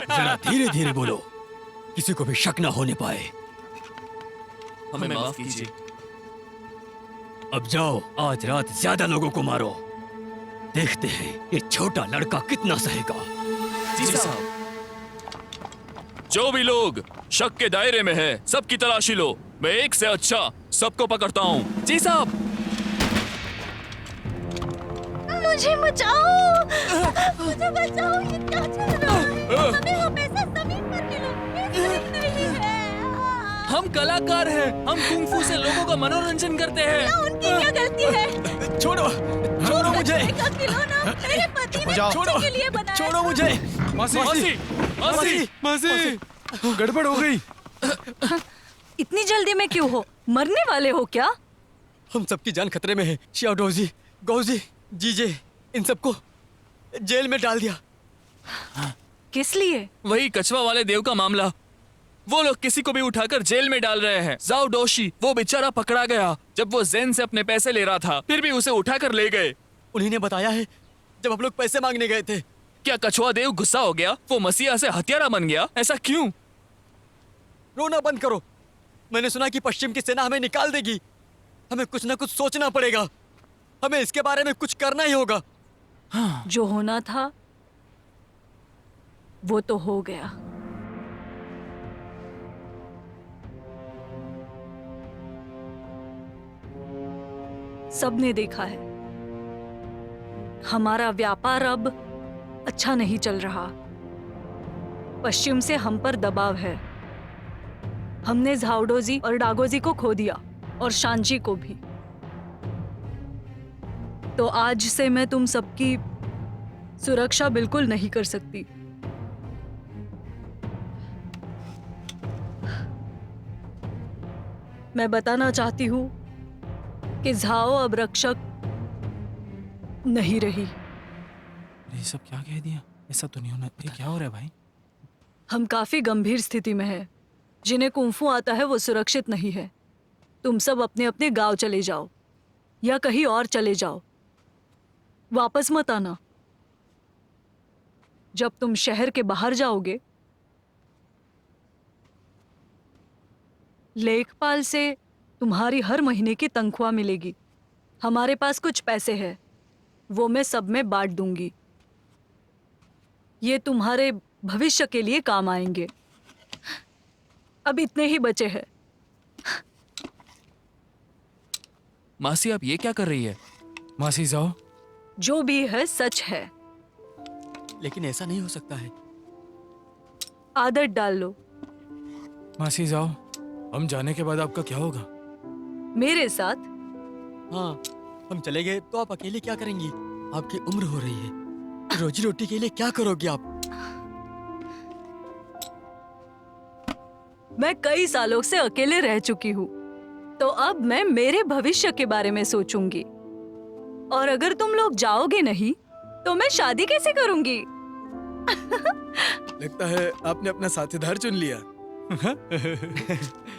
Speaker 1: जरा धीरे धीरे बोलो, किसी को भी शक ना होने पाए।
Speaker 3: हमें माफ कीजिए।
Speaker 1: अब जाओ, आज रात ज्यादा लोगों को मारो। देखते हैं ये छोटा लड़का कितना सहेगा।
Speaker 3: जी साहब। जो भी लोग शक के दायरे में है सबकी तलाशी लो। मैं एक से अच्छा सबको पकड़ता हूँ। जी साहब।
Speaker 5: मुझे बचाओ, मुझे बचाओ। ये क्या चल रहा है? हमें हमेशा जमीन पर मिलो। ये सही नहीं है।
Speaker 3: हम कलाकार हैं। हम कुंफू से लोगों का मनोरंजन करते हैं।
Speaker 5: उनकी क्या गलती है?
Speaker 1: छोड़ो, छोड़ो मुझे,
Speaker 5: का खिलौना मेरे पति ने
Speaker 1: छोड़ो,
Speaker 5: बच्चों के लिए बनाया
Speaker 1: छोड़ो मुझे।
Speaker 2: मासी,
Speaker 3: मासी, मासी,
Speaker 2: मासी, गड़बड़ हो गई।
Speaker 4: इतनी जल्दी में क्यों हो? मरने वाले हो क्या?
Speaker 1: हम सबकी जान खतरे में है। श्याओडोजी, गौजी, जीजे, इन सबको जेल में डाल दिया।
Speaker 4: किस लिए?
Speaker 3: वही कछुआ वाले देव का मामला। वो लोग किसी को भी उठाकर जेल में डाल रहे हैं। जाओ डोशी, वो बेचारा पकड़ा गया जब वो ज़ेन से अपने पैसे ले रहा था। फिर भी उसे उठाकर ले गए।
Speaker 1: उन्हीं ने बताया है जब हम लोग पैसे मांगने गए थे।
Speaker 3: क्या कछुआ देव गुस्सा हो गया? वो मसीहा से हत्यारा बन गया? ऐसा क्यों?
Speaker 1: रोना बंद करो। मैंने सुना कि पश्चिम की सेना हमें निकाल देगी। हमें कुछ ना कुछ सोचना पड़ेगा। हमें इसके बारे में कुछ करना ही होगा।
Speaker 4: जो होना था वो तो हो गया। सबने देखा है हमारा व्यापार अब अच्छा नहीं चल रहा। पश्चिम से हम पर दबाव है। हमने झाओडोजी और डागोजी को खो दिया और शांची को भी। तो आज से मैं तुम सबकी सुरक्षा बिल्कुल नहीं कर सकती। मैं बताना चाहती हूँ कि झाओ अब रक्षक नहीं रही।
Speaker 2: ये सब क्या कह दिया? ऐसा तो नहीं होना। ये क्या हो रहा है भाई?
Speaker 4: हम काफी गंभीर स्थिति में हैं। जिन्हें कुंफू आता है वो सुरक्षित नहीं है। तुम सब अपने अपने गांव चले जाओ या कहीं और चले जाओ। वापस मत आना। जब तुम शहर के बाहर जाओगे, लेखपाल से तुम्हारी हर महीने की तनख्वाह मिलेगी। हमारे पास कुछ पैसे हैं, वो मैं सब में बांट दूंगी। ये तुम्हारे भविष्य के लिए काम आएंगे। अब इतने ही बचे हैं।
Speaker 3: मासी आप ये क्या कर रही है?
Speaker 2: मासी जाओ।
Speaker 4: जो भी है सच है।
Speaker 1: लेकिन ऐसा नहीं हो सकता है।
Speaker 4: आदत डाल लो।
Speaker 2: मासी जाओ, हम जाने के बाद आपका क्या होगा?
Speaker 4: मेरे साथ
Speaker 1: हाँ, हम चले गए तो आप अकेले क्या करेंगी? आपकी उम्र हो रही है, रोजी रोटी के लिए क्या करोगी आप?
Speaker 4: मैं कई सालों से अकेले रह चुकी हूँ, तो अब मैं मेरे भविष्य के बारे में सोचूंगी। और अगर तुम लोग जाओगे नहीं, तो मैं शादी कैसे करूंगी?
Speaker 2: लगता है आपने अपना साथीदार चुन लिया।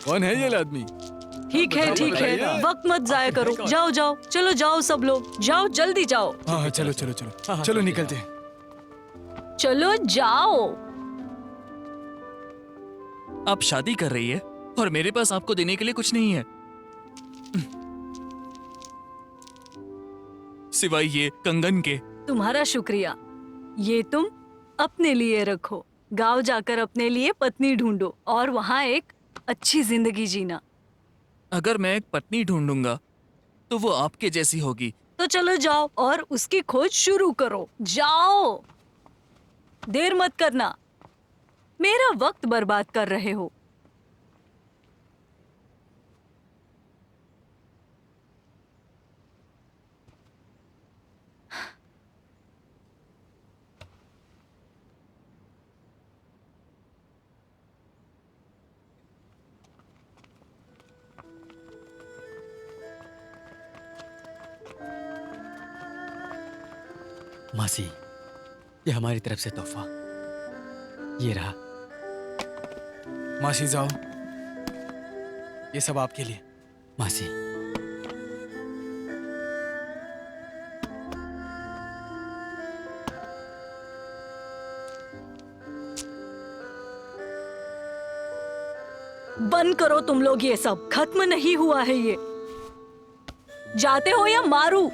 Speaker 2: कौन है ये आदमी?
Speaker 4: ठीक है, ठीक है,
Speaker 1: बताइए।
Speaker 4: वक्त मत जाया करो। जाओ जाओ, चलो जाओ सब लोग, जाओ जल्दी जाओ।
Speaker 2: हाँ हाँ, चलो चलो चलो
Speaker 1: हाँ,
Speaker 2: चलो
Speaker 1: चलिए।
Speaker 2: निकलते हैं।
Speaker 4: चलो जाओ।
Speaker 3: आप शादी कर रही है और मेरे पास आपको देने के लिए कुछ नहीं है, सिवाय ये कंगन के।
Speaker 4: तुम्हारा शुक्रिया। ये तुम अपने लिए रखो। गांव जाकर अपने लिए पत्नी ढूंढो और वहाँ एक अच्छी जिंदगी जीना।
Speaker 3: अगर मैं एक पत्नी ढूंढूंगा तो वो आपके जैसी होगी।
Speaker 4: तो चलो जाओ और उसकी खोज शुरू करो। जाओ, देर मत करना। मेरा वक्त बर्बाद कर रहे हो।
Speaker 1: मासी, ये हमारी तरफ से तोहफा। ये रहा।
Speaker 2: मासी जाओ, ये सब आपके लिए।
Speaker 1: मासी,
Speaker 4: बंद करो तुम लोग, ये सब खत्म नहीं हुआ है। ये जाते हो या मारू?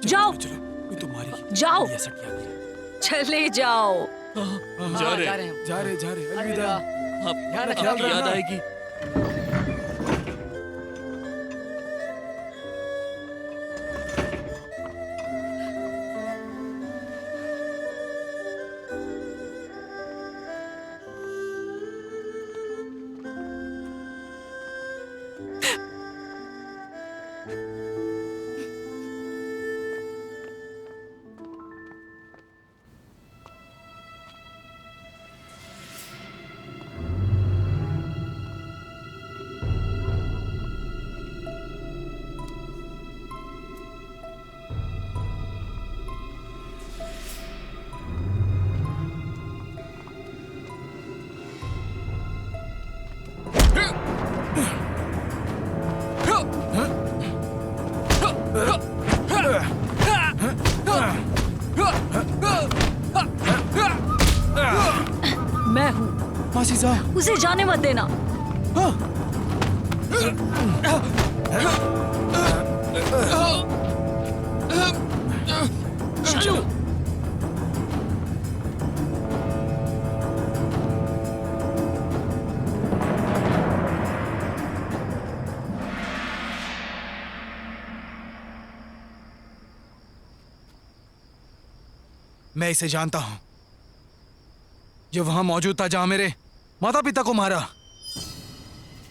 Speaker 4: जाओ,
Speaker 2: चलो, कोई तो मारी।
Speaker 4: जाओ।
Speaker 2: ये सटिया गया।
Speaker 4: चले जाओ।
Speaker 3: जा रहे हैं।
Speaker 2: जा रहे अलविदा।
Speaker 3: आप
Speaker 2: ख्याल
Speaker 3: आपकी याद
Speaker 2: रखना।
Speaker 3: आएगी।
Speaker 4: मैं हूँ।
Speaker 2: मासी जाओ।
Speaker 4: उसे जाने मत देना। चलो।
Speaker 2: मैं इसे जानता हूं। ये वहां मौजूद था जहां मेरे माता पिता को मारा।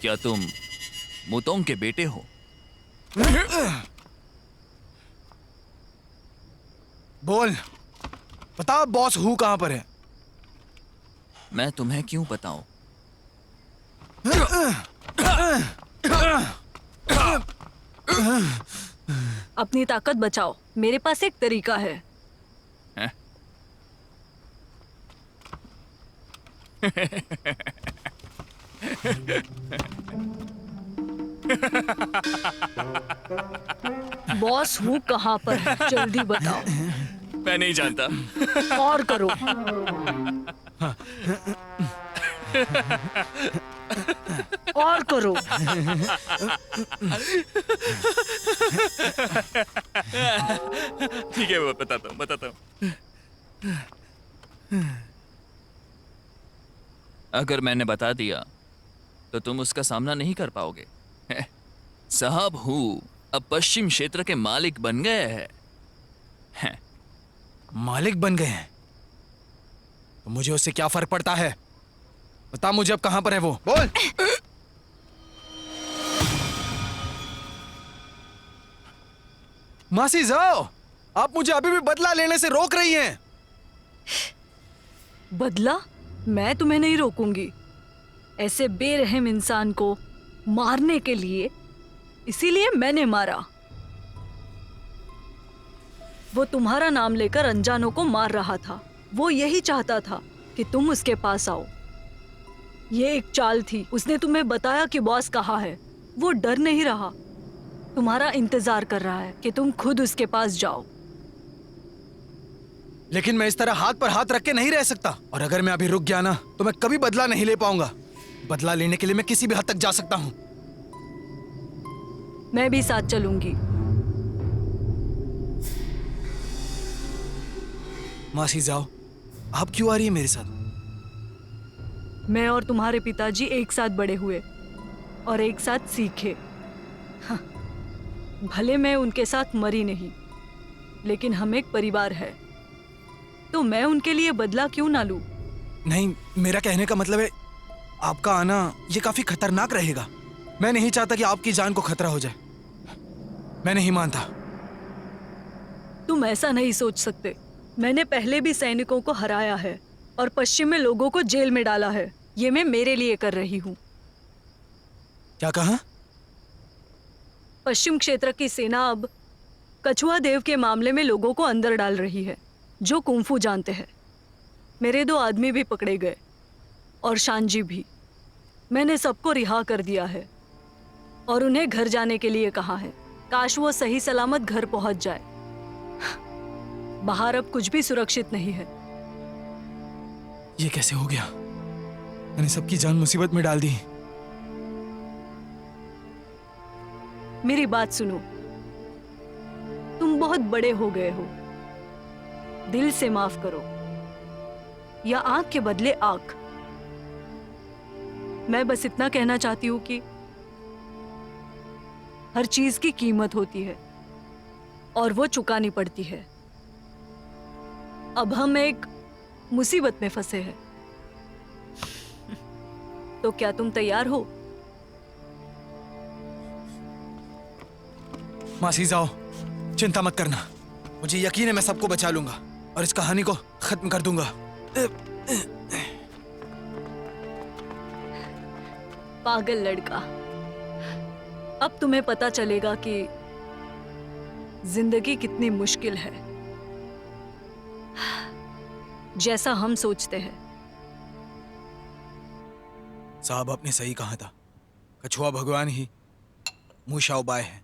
Speaker 3: क्या तुम मुतोंग के बेटे हो?
Speaker 2: बोल, बता बॉस हु कहां पर है?
Speaker 3: मैं तुम्हें क्यों बताऊं?
Speaker 4: अपनी ताकत बचाओ। मेरे पास एक तरीका है।
Speaker 3: हैं?
Speaker 4: बॉस हूँ कहाँ पर है? जल्दी बताओ।
Speaker 3: मैं नहीं जानता।
Speaker 4: और करो। और करो।
Speaker 3: ठीक है, वो बताता हूँ। अगर मैंने बता दिया तो तुम उसका सामना नहीं कर पाओगे। साहब हूँ अब पश्चिम क्षेत्र के मालिक बन गए हैं।
Speaker 2: मालिक बन गए हैं तो मुझे उससे क्या फर्क पड़ता है? बता मुझे अब कहां पर है वो, बोल। मासी जाओ, आप मुझे अभी भी बदला लेने से रोक रही हैं।
Speaker 4: बदला? मैं तुम्हें नहीं रोकूंगी ऐसे बेरहम इंसान को मारने के लिए, इसीलिए मैंने मारा। वो तुम्हारा नाम लेकर अनजानों को मार रहा था। वो यही चाहता था कि तुम उसके पास आओ। ये एक चाल थी। उसने तुम्हें बताया कि बॉस कहाँ है। वो डर नहीं रहा, तुम्हारा इंतजार कर रहा है कि तुम खुद उसके पास जाओ।
Speaker 2: लेकिन मैं इस तरह हाथ पर हाथ रख के नहीं रह सकता, और अगर मैं अभी रुक गया ना तो मैं कभी बदला नहीं ले पाऊंगा। बदला लेने के लिए मैं किसी भी हद तक जा सकता हूं।
Speaker 4: मैं भी साथ चलूंगी।
Speaker 2: मासी जाओ, आप क्यों आ रही है मेरे साथ?
Speaker 4: मैं और तुम्हारे पिताजी एक साथ बड़े हुए और एक साथ सीखे। हाँ, भले मैं उनके साथ मरी नहीं, लेकिन हम एक परिवार है, तो मैं उनके लिए बदला क्यों ना लूं?
Speaker 2: नहीं, मेरा कहने का मतलब है आपका आना ये काफी खतरनाक रहेगा। मैं नहीं चाहता कि आपकी जान को खतरा हो जाए। मैं नहीं मानता।
Speaker 4: तुम ऐसा नहीं सोच सकते। मैंने पहले भी सैनिकों को हराया है और पश्चिम में लोगों को जेल में डाला है। ये मैं मेरे लिए कर रही हूँ।
Speaker 2: क्या कहा?
Speaker 4: पश्चिम क्षेत्र की सेना अब कछुआ देव के मामले में लोगों को अंदर डाल रही है जो कुंफू जानते हैं। मेरे 2 आदमी भी पकड़े गए और शानजी भी। मैंने सबको रिहा कर दिया है और उन्हें घर जाने के लिए कहा है। काश वो सही सलामत घर पहुंच जाए। बाहर अब कुछ भी सुरक्षित नहीं है।
Speaker 2: ये कैसे हो गया? मैंने सबकी जान मुसीबत में डाल दी।
Speaker 4: मेरी बात सुनो, तुम बहुत बड़े हो गए हो। दिल से माफ करो या आंख के बदले आंख। मैं बस इतना कहना चाहती हूं कि हर चीज की कीमत होती है और वो चुकानी पड़ती है। अब हम एक मुसीबत में फंसे हैं, तो क्या तुम तैयार हो?
Speaker 2: मासी जाओ, चिंता मत करना। मुझे यकीन है मैं सबको बचा लूंगा और इस कहानी को खत्म कर दूंगा।
Speaker 4: पागल लड़का, अब तुम्हें पता चलेगा कि जिंदगी कितनी मुश्किल है जैसा हम सोचते हैं।
Speaker 2: साहब आपने सही कहा था, कछुआ भगवान ही मूशाओबाई है।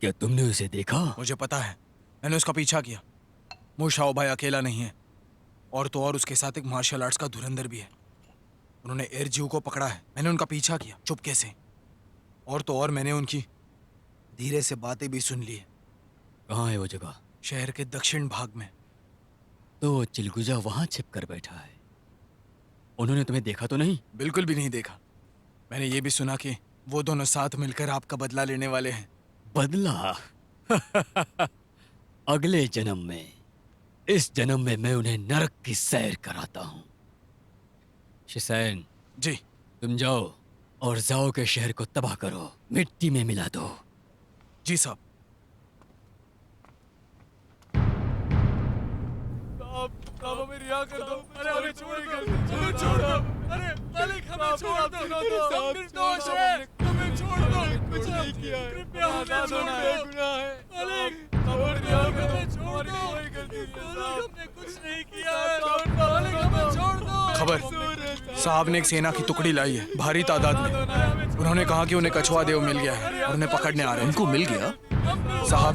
Speaker 1: क्या तुमने उसे देखा?
Speaker 2: मुझे पता है, मैंने उसका पीछा किया। मूशाओबाई अकेला नहीं है, और तो और उसके साथ एक मार्शल आर्ट्स का धुरंधर भी है। उन्होंने एयरजीव को पकड़ा है। मैंने उनका पीछा किया चुपके से, और तो और मैंने उनकी धीरे से बातें भी सुन ली है।
Speaker 1: कहाँ है वो जगह?
Speaker 2: शहर के दक्षिण भाग में।
Speaker 1: तो वो चिलगुजा वहां छिप कर बैठा है। उन्होंने तुम्हें देखा तो नहीं?
Speaker 2: बिल्कुल भी नहीं देखा। मैंने ये भी सुना कि वो दोनों साथ मिलकर आपका बदला लेने वाले हैं।
Speaker 1: बदला? अगले जन्म में। इस जन्म में मैं उन्हें नरक की सैर कराता हूँ। शिसैन,
Speaker 2: जी।
Speaker 1: तुम जाओ और जाओ के शहर को तबाह करो, मिट्टी में मिला दो।
Speaker 2: जी साहब।
Speaker 3: अब हमें रिहा कर दो। अरे हमें छोड़ दो। अरे मालिक हमें छोड़ दो। हम निर्दोष हैं। हमें छोड़ दो। कुछ नहीं किया है। कृपया हमें छोड़ दो। गुनाह है। मालिक हमें रिहा कर दो। छोड़ दो। मालिक हमने कुछ नहीं किया है। मालिक हमें छोड़ दो।
Speaker 2: खबर, साहब ने एक सेना की टुकड़ी लाई है, भारी तादाद में। उन्होंने कहा कि उन्हें कछुआ देव मिल गया है और उन्हें पकड़ने आ रहे हैं।
Speaker 3: उनको मिल गया?
Speaker 2: साहब,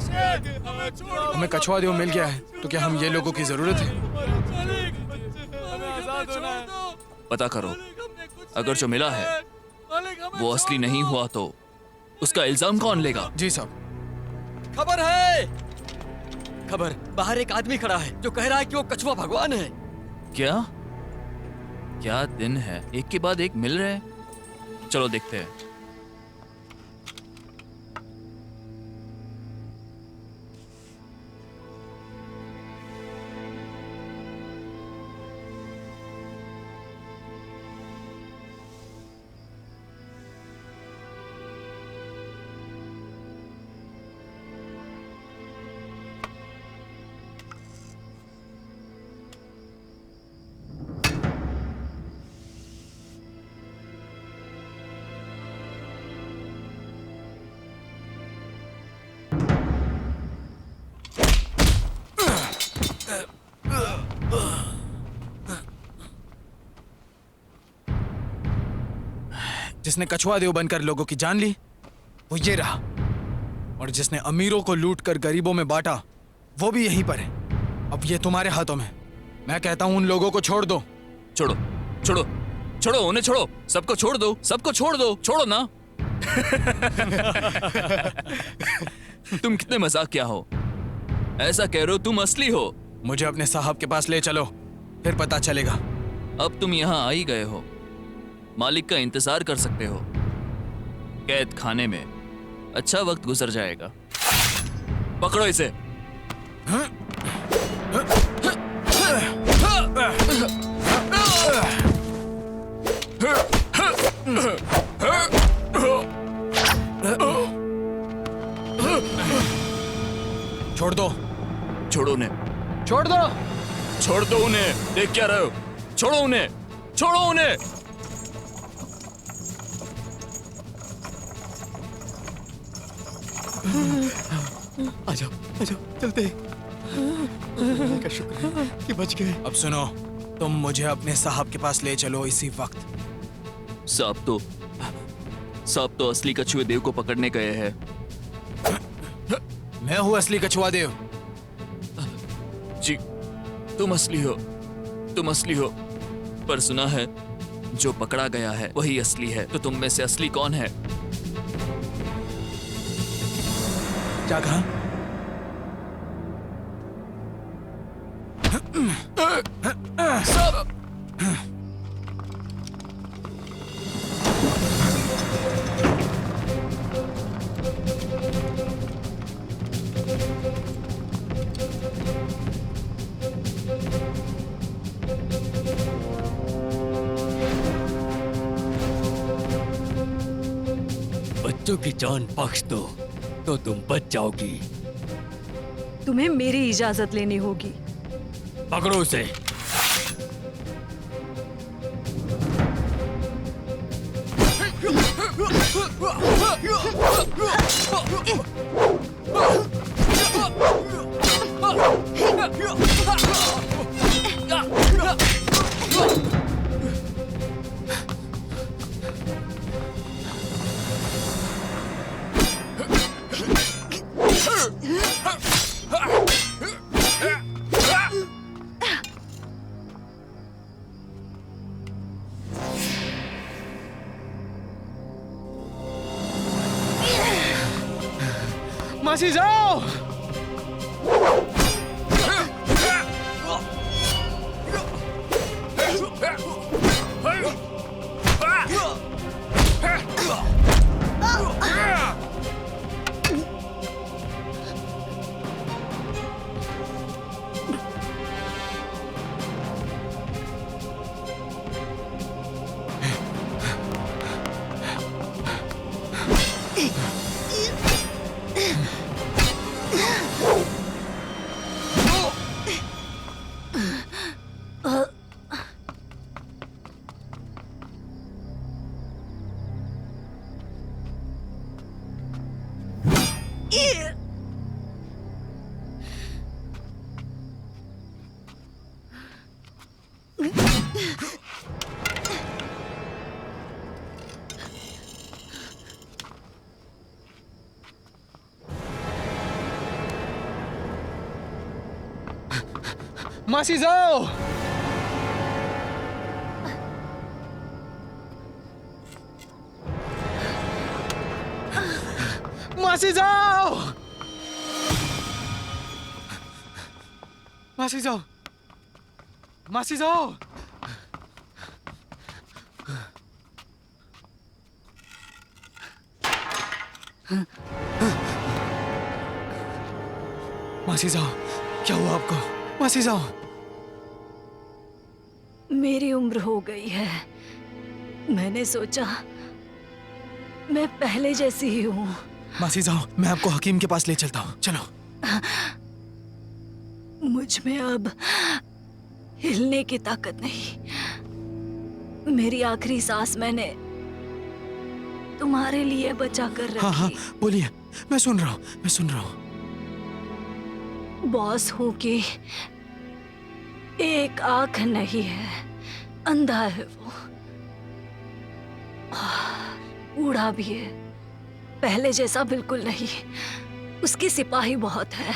Speaker 2: हमें कछुआ देव मिल गया है, तो क्या हम ये लोगों की जरूरत है?
Speaker 3: पता करो, अगर जो मिला है वो असली नहीं हुआ तो उसका इल्जाम कौन लेगा?
Speaker 2: जी साहब।
Speaker 1: खबर है, खबर। बाहर एक आदमी खड़ा है जो कह रहा है कि वो कछुआ भगवान है।
Speaker 3: क्या क्या दिन है, एक के बाद एक मिल रहे हैं। चलो देखते हैं।
Speaker 2: जिसने कछुआ देव बनकर लोगों की जान ली वो ये रहा, और जिसने अमीरों को लूट कर गरीबों में बांटा वो भी यहीं पर है। अब ये तुम्हारे हाथों में। मैं कहता हूं उन लोगों को छोड़ दो।
Speaker 3: छोड़ो छोड़ो छोड़ो, उन्हें छोड़ो, सबको छोड़ दो, सबको छोड़ दो, छोड़ो ना। तुम कितने मजाकिया हो, ऐसा कह रहे हो तुम असली हो।
Speaker 2: मुझे अपने साहब के पास ले चलो, फिर पता चलेगा।
Speaker 3: अब तुम यहाँ आ ही गए हो, मालिक का इंतजार कर सकते हो। कैद खाने में अच्छा वक्त गुजर जाएगा। पकड़ो इसे।
Speaker 2: छोड़ दो।
Speaker 3: छोड़ो उन्हें,
Speaker 2: छोड़ दो।
Speaker 3: छोड़ दो उन्हें। देख क्या रहे हो? छोड़ो उन्हें, छोड़ो उन्हें।
Speaker 1: आ जाओ चलते हैं। अल्लाह का शुक्र है कि बच गए।
Speaker 2: अब सुनो, तुम मुझे अपने साहब के पास ले चलो इसी वक्त।
Speaker 3: सांप तो असली कछुए देव को पकड़ने गए हैं।
Speaker 2: मैं हूँ असली कछुआ देव।
Speaker 3: जी, तुम असली हो, तुम असली हो। पर सुना है जो पकड़ा गया है वही असली है। तो तुम में से असली कौन है?
Speaker 2: क्या कहा?
Speaker 1: बच्चों की जान बख्श दो तो तुम बच जाओगी।
Speaker 4: तुम्हें मेरी इजाजत लेनी होगी।
Speaker 1: पकड़ो उसे।
Speaker 2: मासी जाओ। मासी जाओ। मासी जाओ। मासी जाओ। मासी जाओ। मासी जाओ, क्या हुआ आपको? मासी जाओ।
Speaker 4: मेरी उम्र हो गई है। मैंने सोचा मैं पहले जैसी ही हूँ।
Speaker 2: मासी जाओ, मैं आपको हकीम के पास ले चलता हूँ। चलो।
Speaker 4: मुझ में अब हिलने की ताकत नहीं। मेरी आखिरी सांस मैंने तुम्हारे लिए बचा कर रखी।
Speaker 2: हाँ, बोलिए, मैं सुन रहा हूँ, मैं सुन रहा हूँ।
Speaker 4: बॉस हूँ कि एक आंख नहीं है, अंधा है वो। बूढ़ा भी है, पहले जैसा बिल्कुल नहीं। उसकी सिपाही बहुत है।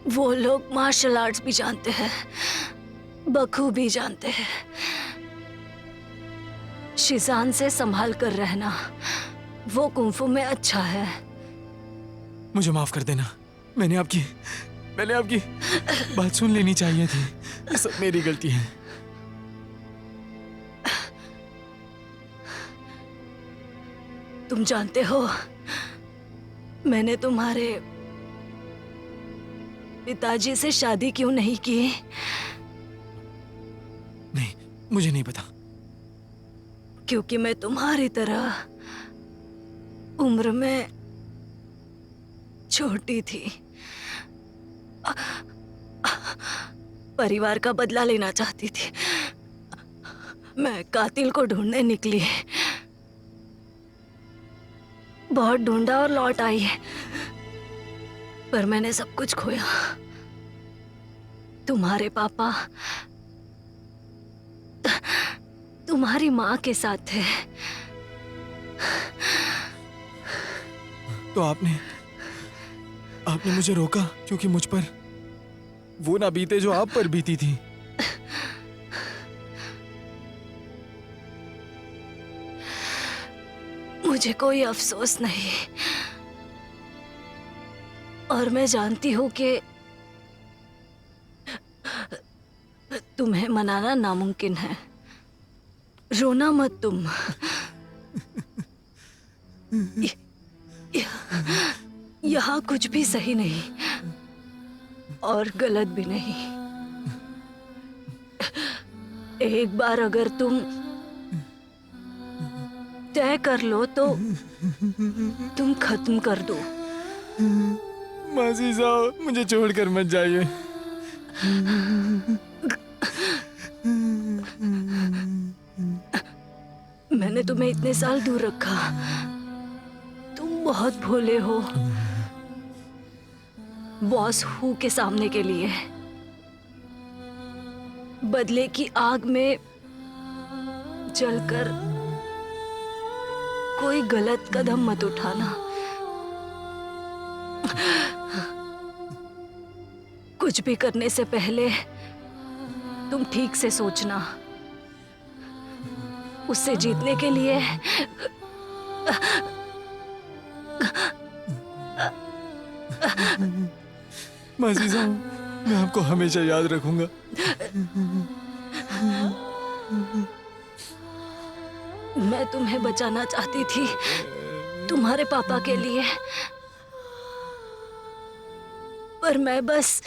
Speaker 4: वो लोग मार्शल आर्ट्स भी जानते हैं, बखूबी जानते हैं। शिजान से संभाल कर रहना, वो कुंफू में अच्छा है।
Speaker 2: मुझे माफ कर देना। मैंने आपकी बात सुन लेनी चाहिए थी। ये सब मेरी गलती है।
Speaker 4: तुम जानते हो, मैंने तुम्हारे पिताजी से शादी क्यों नहीं की?
Speaker 2: नहीं, मुझे नहीं पता।
Speaker 4: क्योंकि मैं तुम्हारी तरह उम्र में छोटी थी। परिवार का बदला लेना चाहती थी। मैं कातिल को ढूंढने निकली। बहुत ढूंढा और लौट आई, पर मैंने सब कुछ खोया। तुम्हारे पापा तुम्हारी माँ के साथ थे।
Speaker 2: तो आपने मुझे रोका क्योंकि मुझ पर वो ना बीते जो आप पर बीती थी।
Speaker 4: मुझे कोई अफसोस नहीं, और मैं जानती हूँ कि तुम्हें मनाना नामुमकिन है। रोना मत तुम। यहाँ कुछ भी सही नहीं और गलत भी नहीं। एक बार अगर तुम तय कर लो तो तुम खत्म कर दो।
Speaker 2: मासी साहब, मुझे छोड़कर मत जाइए।
Speaker 4: मैंने तुम्हें इतने साल दूर रखा। तुम बहुत भोले हो बॉस हू के सामने के लिए। बदले की आग में जलकर कोई गलत कदम मत उठाना। कुछ भी करने से पहले तुम ठीक से सोचना। उससे जीतने के लिए
Speaker 2: मासी साहब, मैं आपको हमेशा याद रखूंगा।
Speaker 4: मैं तुम्हें बचाना चाहती थी, तुम्हारे पापा के लिए, पर मैं बस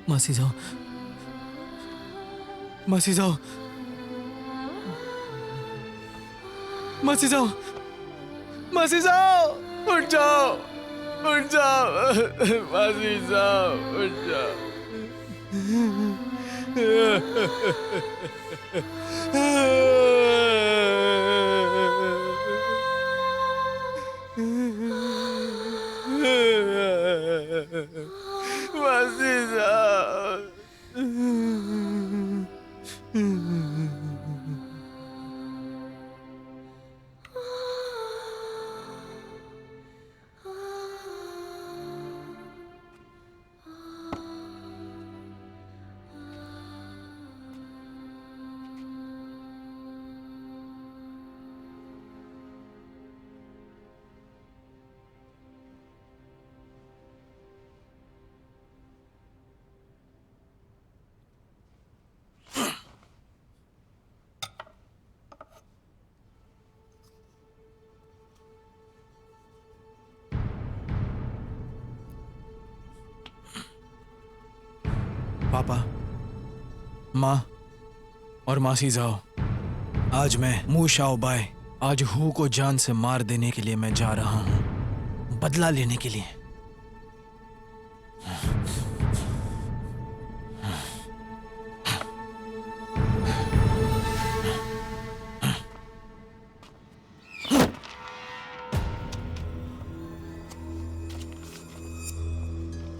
Speaker 2: मासी साहब, मासी साहब, मासी साहब, मासी साहब, उठ जाओ, उठ जाओ, मासी साहब, उठ जाओ। मासी साहब। पापा, माँ और मासी जाओ, आज मैं मू शाओ बाय, आज हू को जान से मार देने के लिए मैं जा रहा हूँ, बदला लेने के लिए।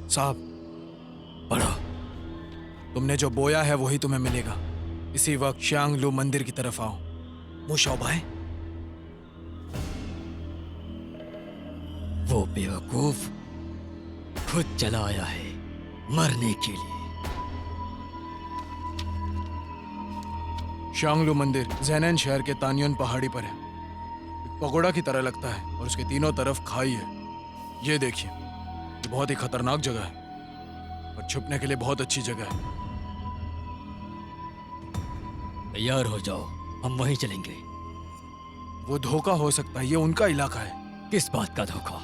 Speaker 2: साहब, तुमने जो बोया है वही तुम्हें मिलेगा। इसी वक्त श्यांगलू मंदिर की तरफ आओ। मुशाओ भाई।
Speaker 1: वो बेवकूफ खुद चला आया है मरने के लिए।
Speaker 2: श्यांगलू मंदिर ज़ेनन शहर के तान्युन पहाड़ी पर है। एक पगोड़ा की तरह लगता है और उसके तीनों तरफ खाई है। ये देखिए, ये बहुत ही खतरनाक जगह है और छुपने के लिए बहुत अच्छी जगह है।
Speaker 1: तैयार हो जाओ, हम वहीं चलेंगे।
Speaker 2: वो धोखा हो सकता है, ये उनका इलाका है।
Speaker 1: किस बात का धोखा?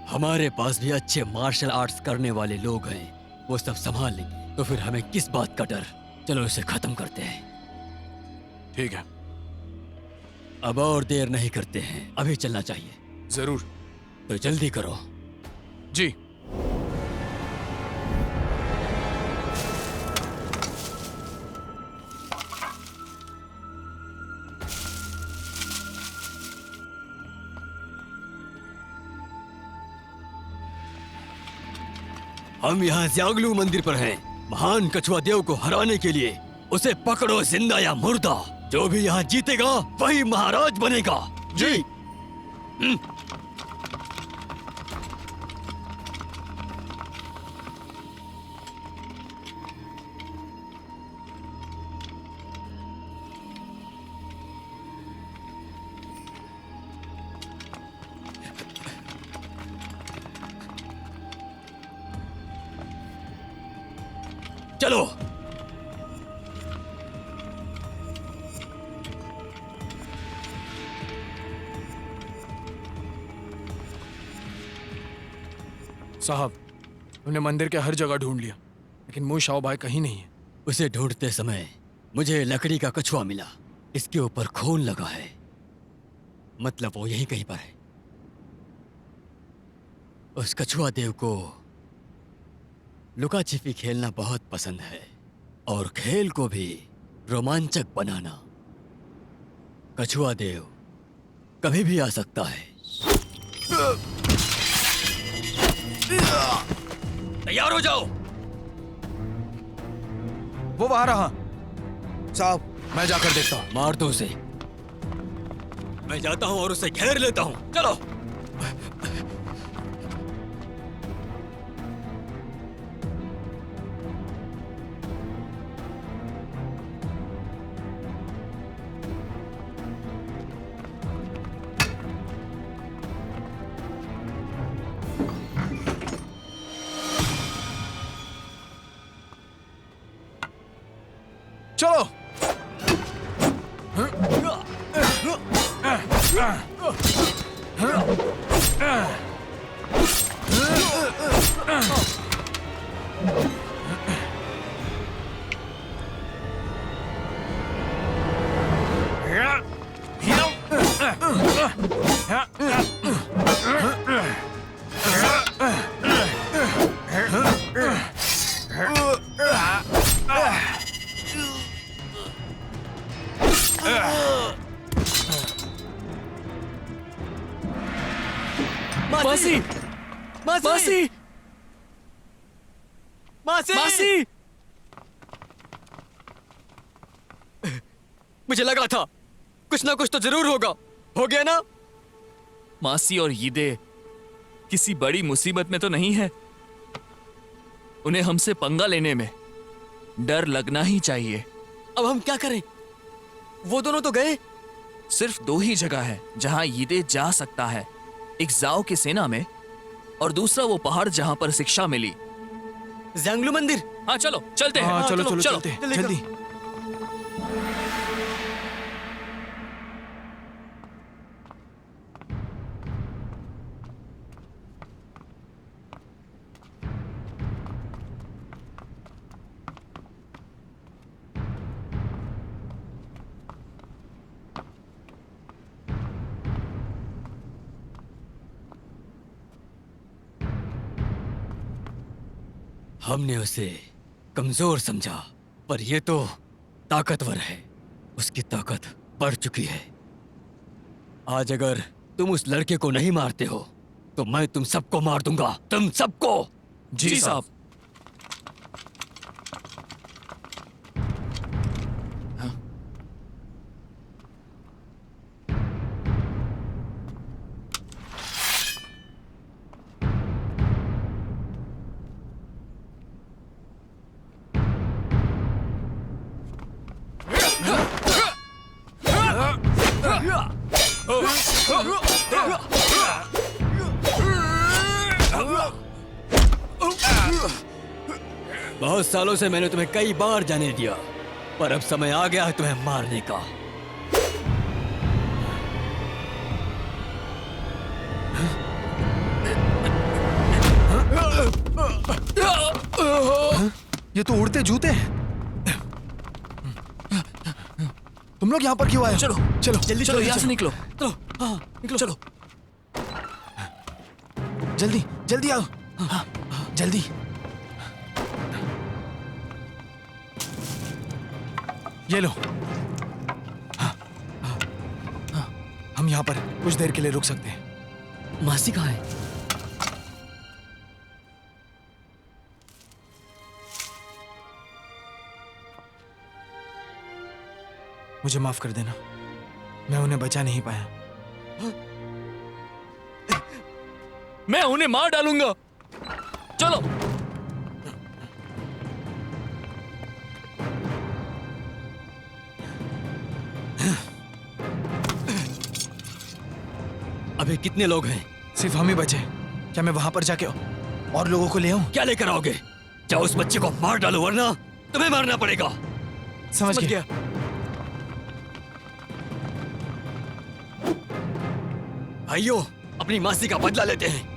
Speaker 1: हमारे पास भी अच्छे मार्शल आर्ट्स करने वाले लोग हैं, वो सब संभाल लेंगे। तो फिर हमें किस बात का डर? चलो इसे खत्म करते हैं।
Speaker 2: ठीक है,
Speaker 1: अब और देर नहीं करते हैं, अभी चलना चाहिए।
Speaker 2: जरूर।
Speaker 1: तो जल्दी करो।
Speaker 2: जी।
Speaker 1: हम यहाँ ज़्यांगलू मंदिर पर हैं। महान कछुआ देव को हराने के लिए उसे पकड़ो, जिंदा या मुर्दा। जो भी यहाँ जीतेगा वही महाराज बनेगा। जी। चलो।
Speaker 2: साहब, हमने मंदिर के हर जगह ढूंढ लिया, लेकिन मु शाओ भाई कहीं नहीं है।
Speaker 1: उसे ढूंढते समय मुझे लकड़ी का कछुआ मिला। इसके ऊपर खून लगा है, मतलब वो यहीं कहीं पर है। उस कछुआ देव को लुका छिपी खेलना बहुत पसंद है और खेल को भी रोमांचक बनाना। कछुआ देव कभी भी आ सकता है। तैयार हो जाओ।
Speaker 2: वो वहां रहा। साहब, मैं जाकर देखता हूँ।
Speaker 1: मार दो उसे। मैं जाता हूँ और उसे घेर लेता हूँ। चलो।
Speaker 2: चलो।
Speaker 1: मासी!
Speaker 2: मासी!
Speaker 1: मासी!
Speaker 2: मासी!
Speaker 1: मुझे लगा था कुछ ना कुछ तो जरूर होगा। हो गया ना?
Speaker 3: मासी और यीदे किसी बड़ी मुसीबत में तो नहीं है। उन्हें हमसे पंगा लेने में डर लगना ही चाहिए।
Speaker 1: अब हम क्या करें? वो दोनों तो गए।
Speaker 3: सिर्फ दो ही जगह है जहां यीदे जा सकता है, एक जाओ की सेना में और दूसरा वो पहाड़ जहां पर शिक्षा मिली।
Speaker 1: ज़्यांगलू मंदिर।
Speaker 3: हाँ चलो चलते हैं।
Speaker 2: हाँ, चलो चलो
Speaker 3: चलो।
Speaker 2: चलते हैं,
Speaker 1: जल्दी करो।
Speaker 2: जल्दी।
Speaker 1: हमने उसे कमजोर समझा, पर ये तो ताकतवर है। उसकी ताकत बढ़ चुकी है। आज अगर तुम उस लड़के को नहीं मारते हो तो मैं तुम सबको मार दूंगा। तुम सबको।
Speaker 3: जी साहब।
Speaker 1: बहुत सालों से मैंने तुम्हें कई बार जाने दिया, पर अब समय आ गया है तुम्हें मारने का।
Speaker 2: ये तो उड़ते जूते हैं। तुम लोग यहाँ पर क्यों आए?
Speaker 3: चलो
Speaker 2: चलो
Speaker 3: जल्दी चलो, यहाँ से निकलो।
Speaker 2: चलो हाँ निकलो,
Speaker 3: चलो
Speaker 2: जल्दी जल्दी आओ। हाँ जल्दी। ये लो। हाँ, हाँ, हम यहाँ पर कुछ देर के लिए रुक सकते हैं।
Speaker 1: मासी कहाँ है?
Speaker 2: मुझे माफ कर देना, मैं उन्हें बचा नहीं पाया।
Speaker 3: मैं उन्हें मार डालूंगा। चलो
Speaker 1: अभी कितने लोग हैं?
Speaker 2: सिर्फ हम ही बचे। क्या मैं वहां पर जाके और लोगों को ले आऊं?
Speaker 1: क्या लेकर आओगे? जाओ उस बच्चे को मार डालो, वरना तुम्हें मारना पड़ेगा।
Speaker 2: समझ गया।
Speaker 1: भाइयों, अपनी मासी का बदला लेते हैं।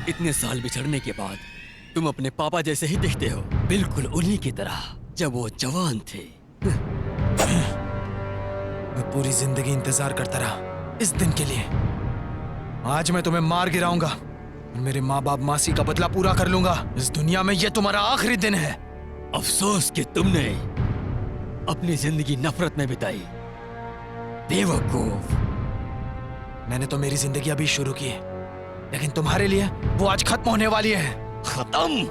Speaker 1: इतने साल बिछड़ने के बाद तुम अपने पापा जैसे ही दिखते हो, बिल्कुल उन्हीं की तरह जब वो जवान थे।
Speaker 2: मैं पूरी जिंदगी इंतजार करता रहा इस दिन के लिए। आज मैं तुम्हें मार गिराऊंगा और मेरे माँ बाप मासी का बदला पूरा कर लूंगा। इस दुनिया में ये तुम्हारा आखिरी दिन है।
Speaker 1: अफसोस कि तुमने अपनी जिंदगी नफरत में बिताई, बेवकूफ।
Speaker 2: मैंने तो मेरी जिंदगी अभी शुरू की है, लेकिन तुम्हारे लिए वो आज खत्म होने वाली है।
Speaker 1: खत्म?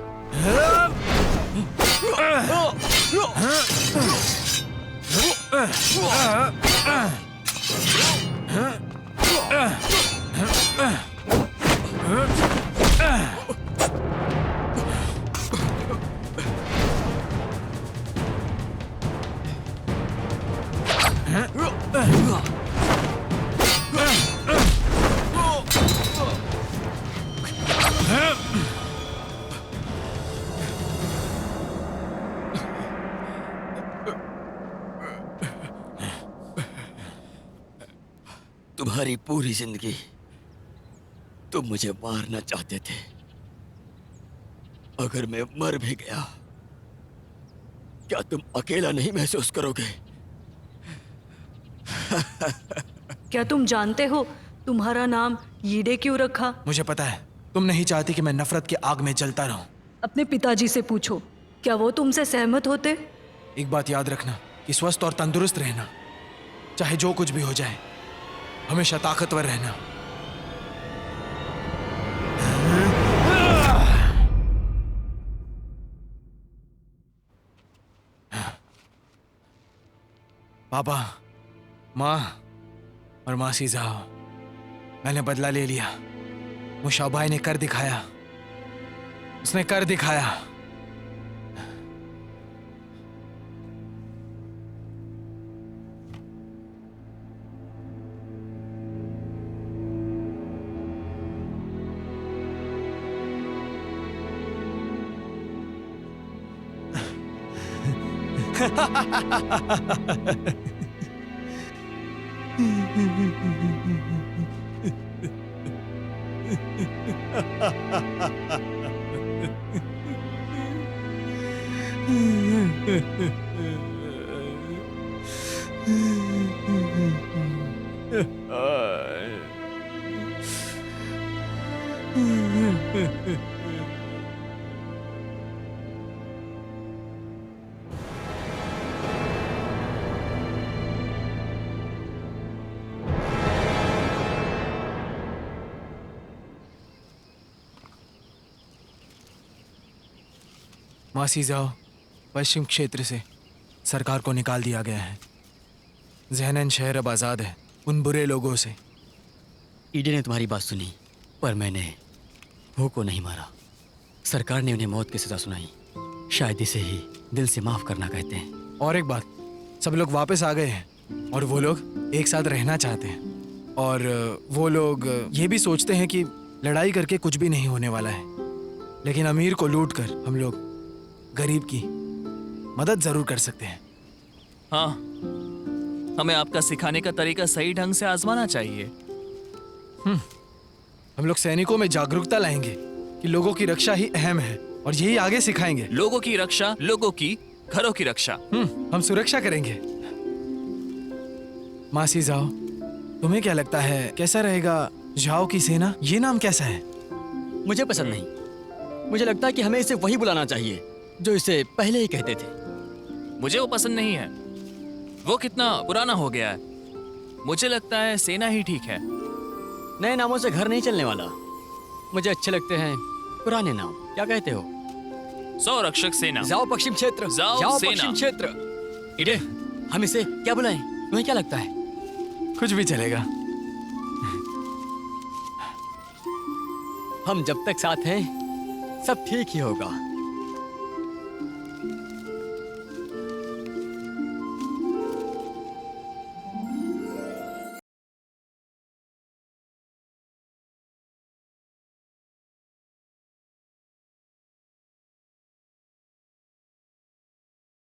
Speaker 1: तुम्हारी पूरी जिंदगी तुम मुझे मारना चाहते थे। अगर मैं मर भी गया, क्या तुम अकेला नहीं महसूस करोगे?
Speaker 4: क्या तुम जानते हो तुम्हारा नाम यीडे क्यों रखा?
Speaker 2: मुझे पता है, तुम नहीं चाहती कि मैं नफरत की आग में जलता रहूं।
Speaker 4: अपने पिताजी से पूछो, क्या वो तुमसे सहमत होते?
Speaker 2: एक बात याद रखना कि स्वस्थ और तंदुरुस्त रहना, चाहे जो कुछ भी हो जाए, हमेशा ताकतवर रहना। पापा, माँ और मासी साहब, मैंने बदला ले लिया। मुशाबाई ने कर दिखाया, उसने कर दिखाया। मासी जाओ, पश्चिम क्षेत्र से सरकार को निकाल दिया गया है। जहनन शहर अब आज़ाद है उन बुरे लोगों से।
Speaker 1: ईडी ने तुम्हारी बात सुनी, पर मैंने वो को नहीं मारा। सरकार ने उन्हें मौत की सजा सुनाई। शायद इसे ही दिल से माफ करना कहते हैं।
Speaker 2: और एक बात, सब लोग वापस आ गए हैं और वो लोग एक साथ रहना चाहते हैं। और वो लोग ये भी सोचते हैं कि लड़ाई करके कुछ भी नहीं होने वाला है, लेकिन अमीर को लूट कर हम लोग गरीब की मदद जरूर कर सकते हैं।
Speaker 3: हाँ, हमें आपका सिखाने का तरीका सही ढंग से आजमाना चाहिए।
Speaker 2: हम लोग सैनिकों में जागरूकता लाएंगे कि लोगों की रक्षा ही अहम है और यही आगे सिखाएंगे।
Speaker 3: लोगों की रक्षा, लोगों की घरों की रक्षा।
Speaker 2: हम सुरक्षा करेंगे। मासी जाओ, तुम्हें क्या लगता है कैसा रहेगा जाओ की सेना? ये नाम कैसा है?
Speaker 1: मुझे पसंद नहीं। मुझे लगता है कि हमें इसे वही बुलाना चाहिए जो इसे पहले ही कहते थे।
Speaker 3: मुझे वो पसंद नहीं है, वो कितना पुराना हो गया है। मुझे लगता है सेना ही ठीक है।
Speaker 1: नए नामों से घर नहीं चलने वाला। मुझे अच्छे लगते हैं पुराने नाम। क्या कहते हो?
Speaker 3: संरक्षक सेना।
Speaker 1: जाओ पश्चिम क्षेत्र।
Speaker 3: जाओ सेना।
Speaker 1: पश्चिम क्षेत्र। इडे, हम इसे क्या बुलाएं? तुम्हें क्या लगता है?
Speaker 2: कुछ भी चलेगा।
Speaker 1: हम जब तक साथ हैं सब ठीक ही होगा।